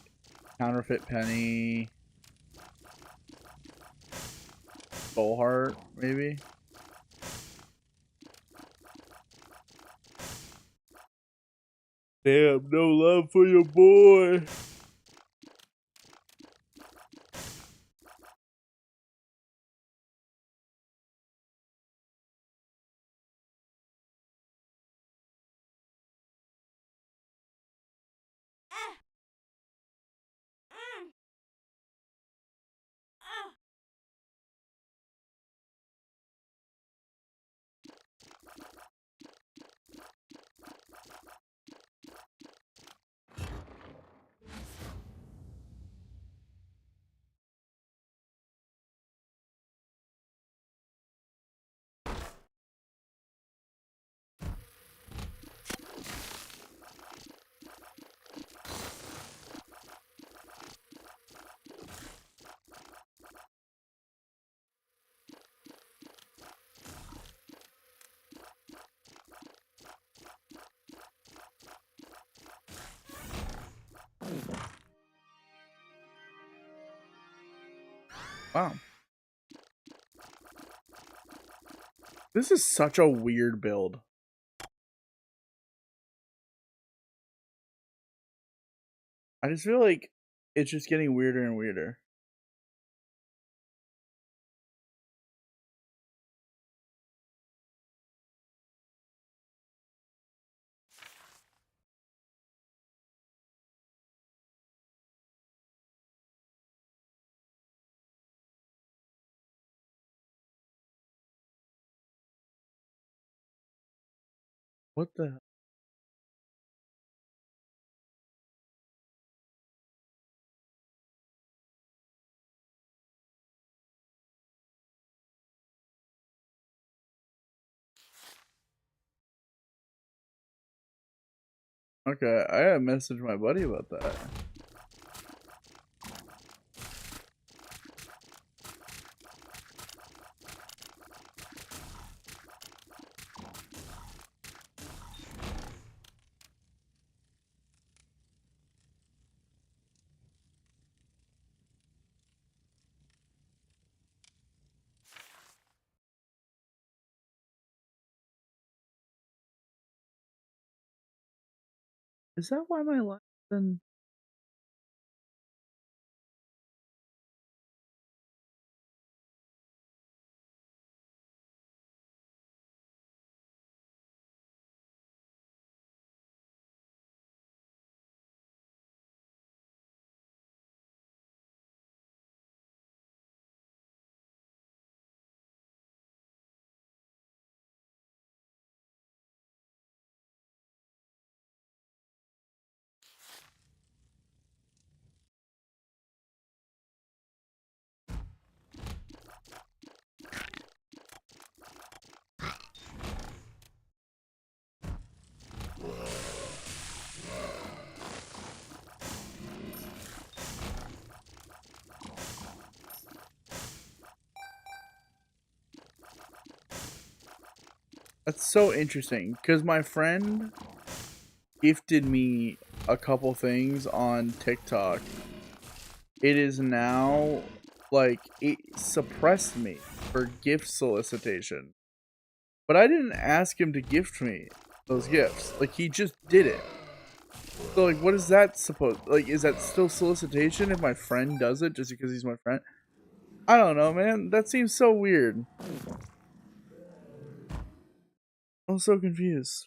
S1: counterfeit penny, soul heart, maybe. Damn, no love for your boy. Wow. This is such a weird build. I just feel like it's just getting weirder and weirder. What the? Okay, I gotta message my buddy about that. Is that why my life been? That's so interesting because my friend gifted me a couple things on TikTok. It is now like it suppressed me for gift solicitation, but I didn't ask him to gift me those gifts. Like he just did it. So like, what is that supposed? Like, is that still solicitation if my friend does it just because he's my friend? I don't know, man. That seems so weird. I'm so confused.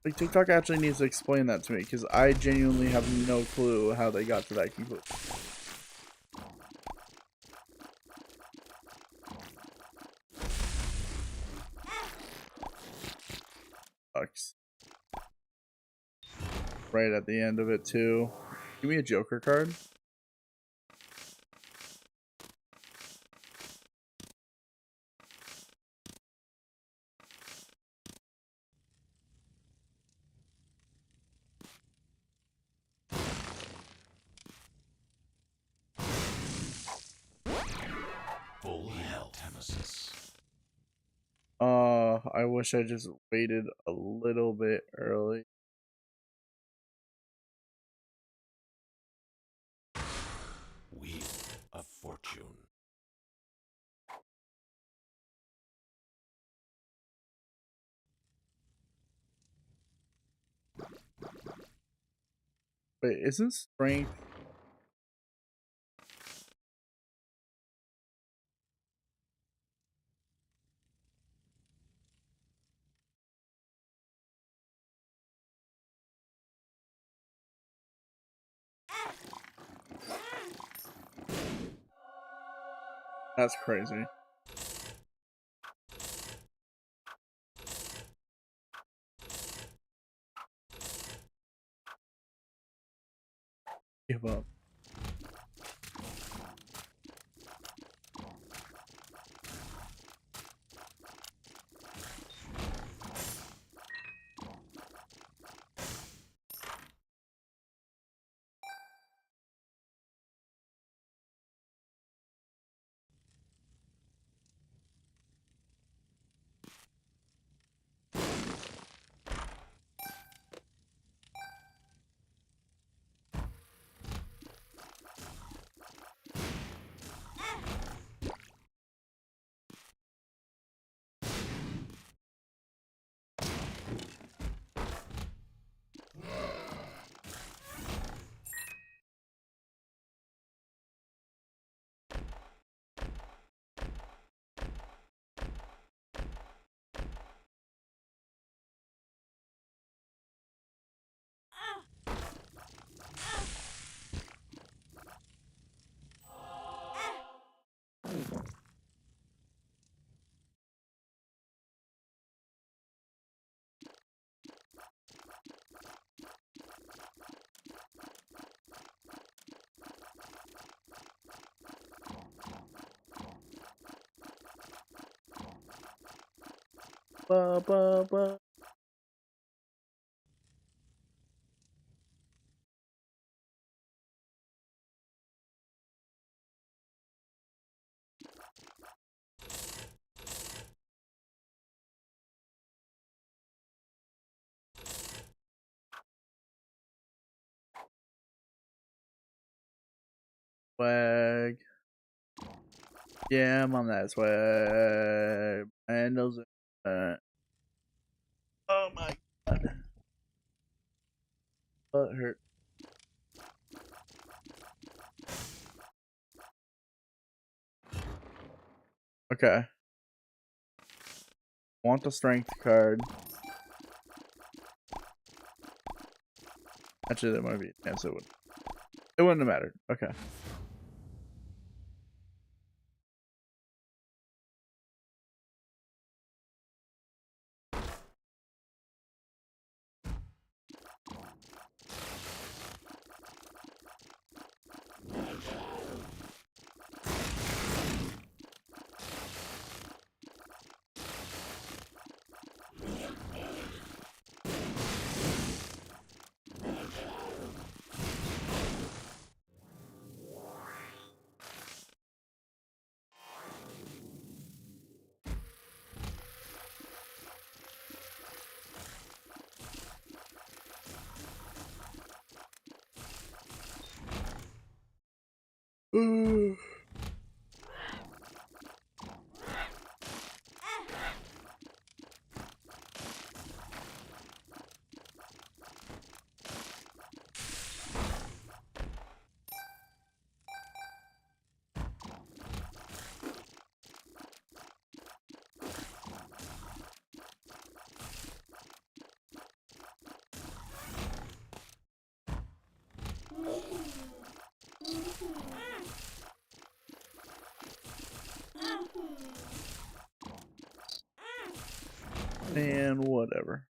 S1: Like TikTok actually needs to explain that to me because I genuinely have no clue how they got to that conclusion. Sucks. Right at the end of it too. Give me a Joker card.
S2: Full health, Nemesis.
S1: I wish I just waited a little bit early. Wait, isn't strength? That's crazy. Give up. Ba ba ba. Swag. Yeah, I'm on that swag. And those. Oh my god. Butt hurt. Okay. Want the strength card. Actually, that might be a chance it would. It wouldn't have mattered. Okay. And whatever.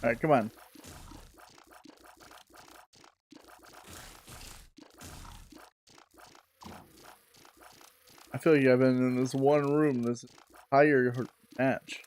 S1: Alright, come on. feel like I've been in this one room this entire match.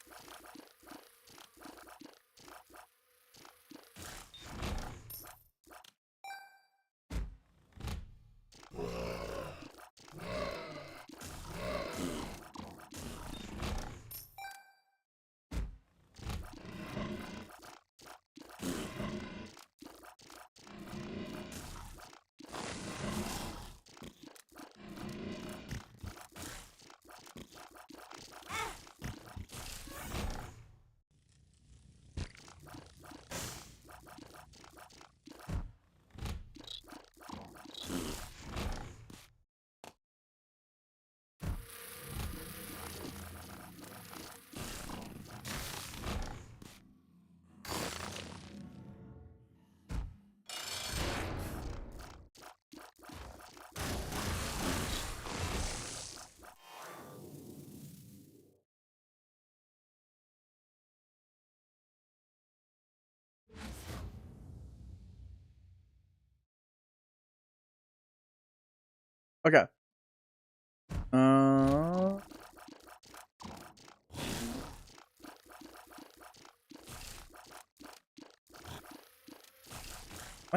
S1: Okay. I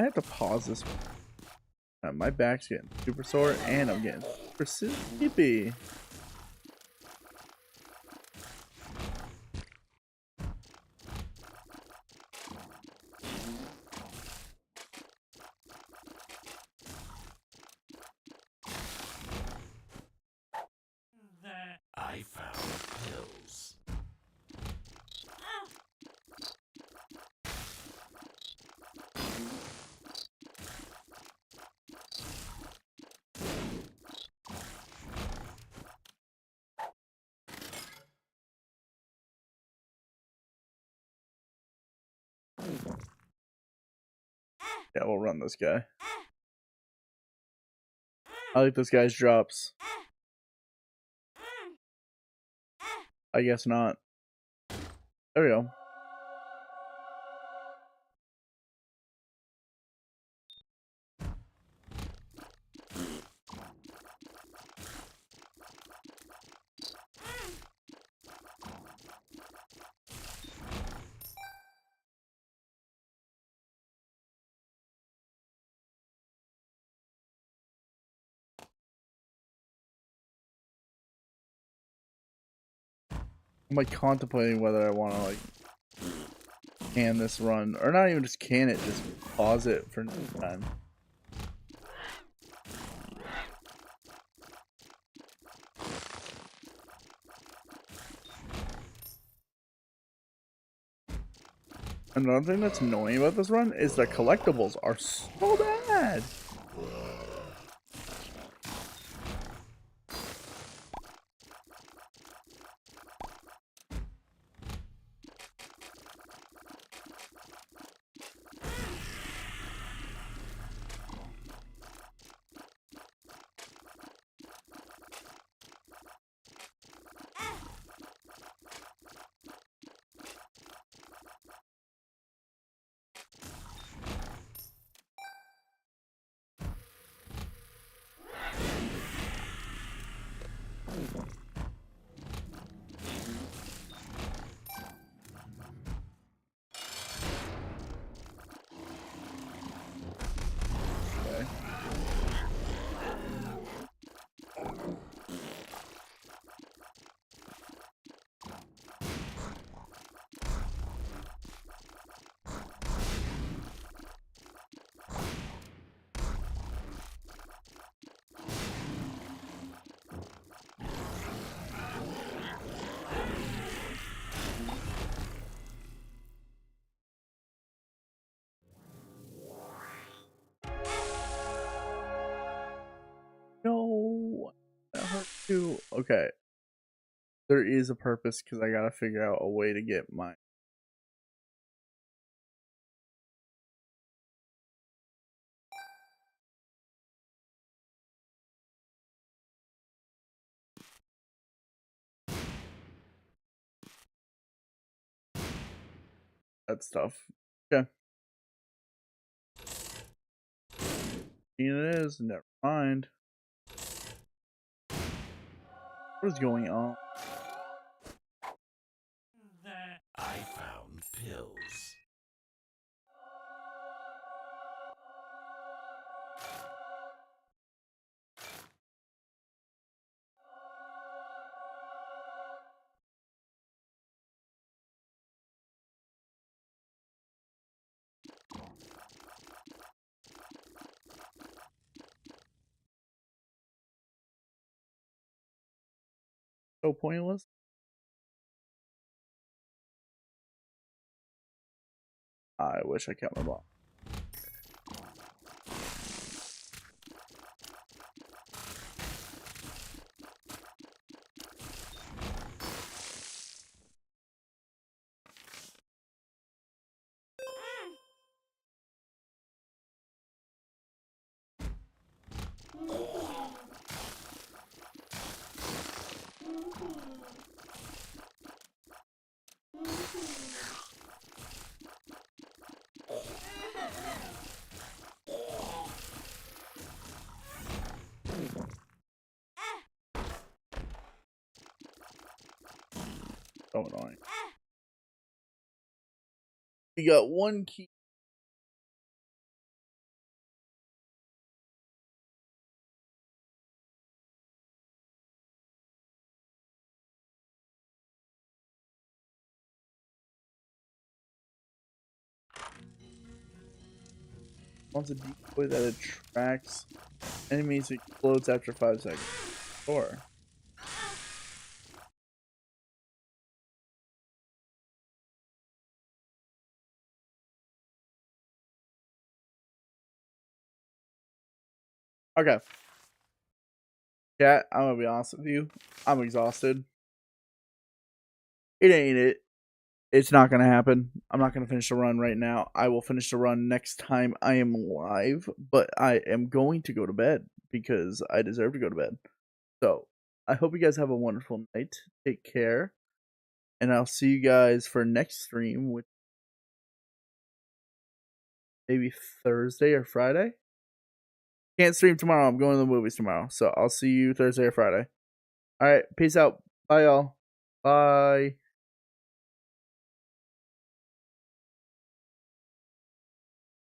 S1: have to pause this one. My back's getting super sore and I'm getting super sleepy.
S2: I found pills.
S1: Yeah, we'll run this guy. I like this guy's drops. I guess not. There we go. I'm like contemplating whether I want to like can this run or not even just can it, just pause it for next time. Another thing that's annoying about this run is the collectibles are so bad. No, that hurt too. Okay, there is a purpose because I gotta figure out a way to get my. That stuff. Okay. It is. Never mind. What is going on?
S2: I found pills.
S1: So pointless. I wish I kept my ball. So annoying. We got one key. Wants a decoy that attracts enemies, explodes after 5 seconds. Sure. Okay. Chat, I'm gonna be honest with you. I'm exhausted. It ain't it. It's not gonna happen. I'm not gonna finish the run right now. I will finish the run next time I am live, but I am going to go to bed because I deserve to go to bed. So I hope you guys have a wonderful night. Take care. And I'll see you guys for next stream, which maybe Thursday or Friday. Can't stream tomorrow. I'm going to the movies tomorrow. So I'll see you Thursday or Friday. All right. Peace out. Bye, y'all. Bye.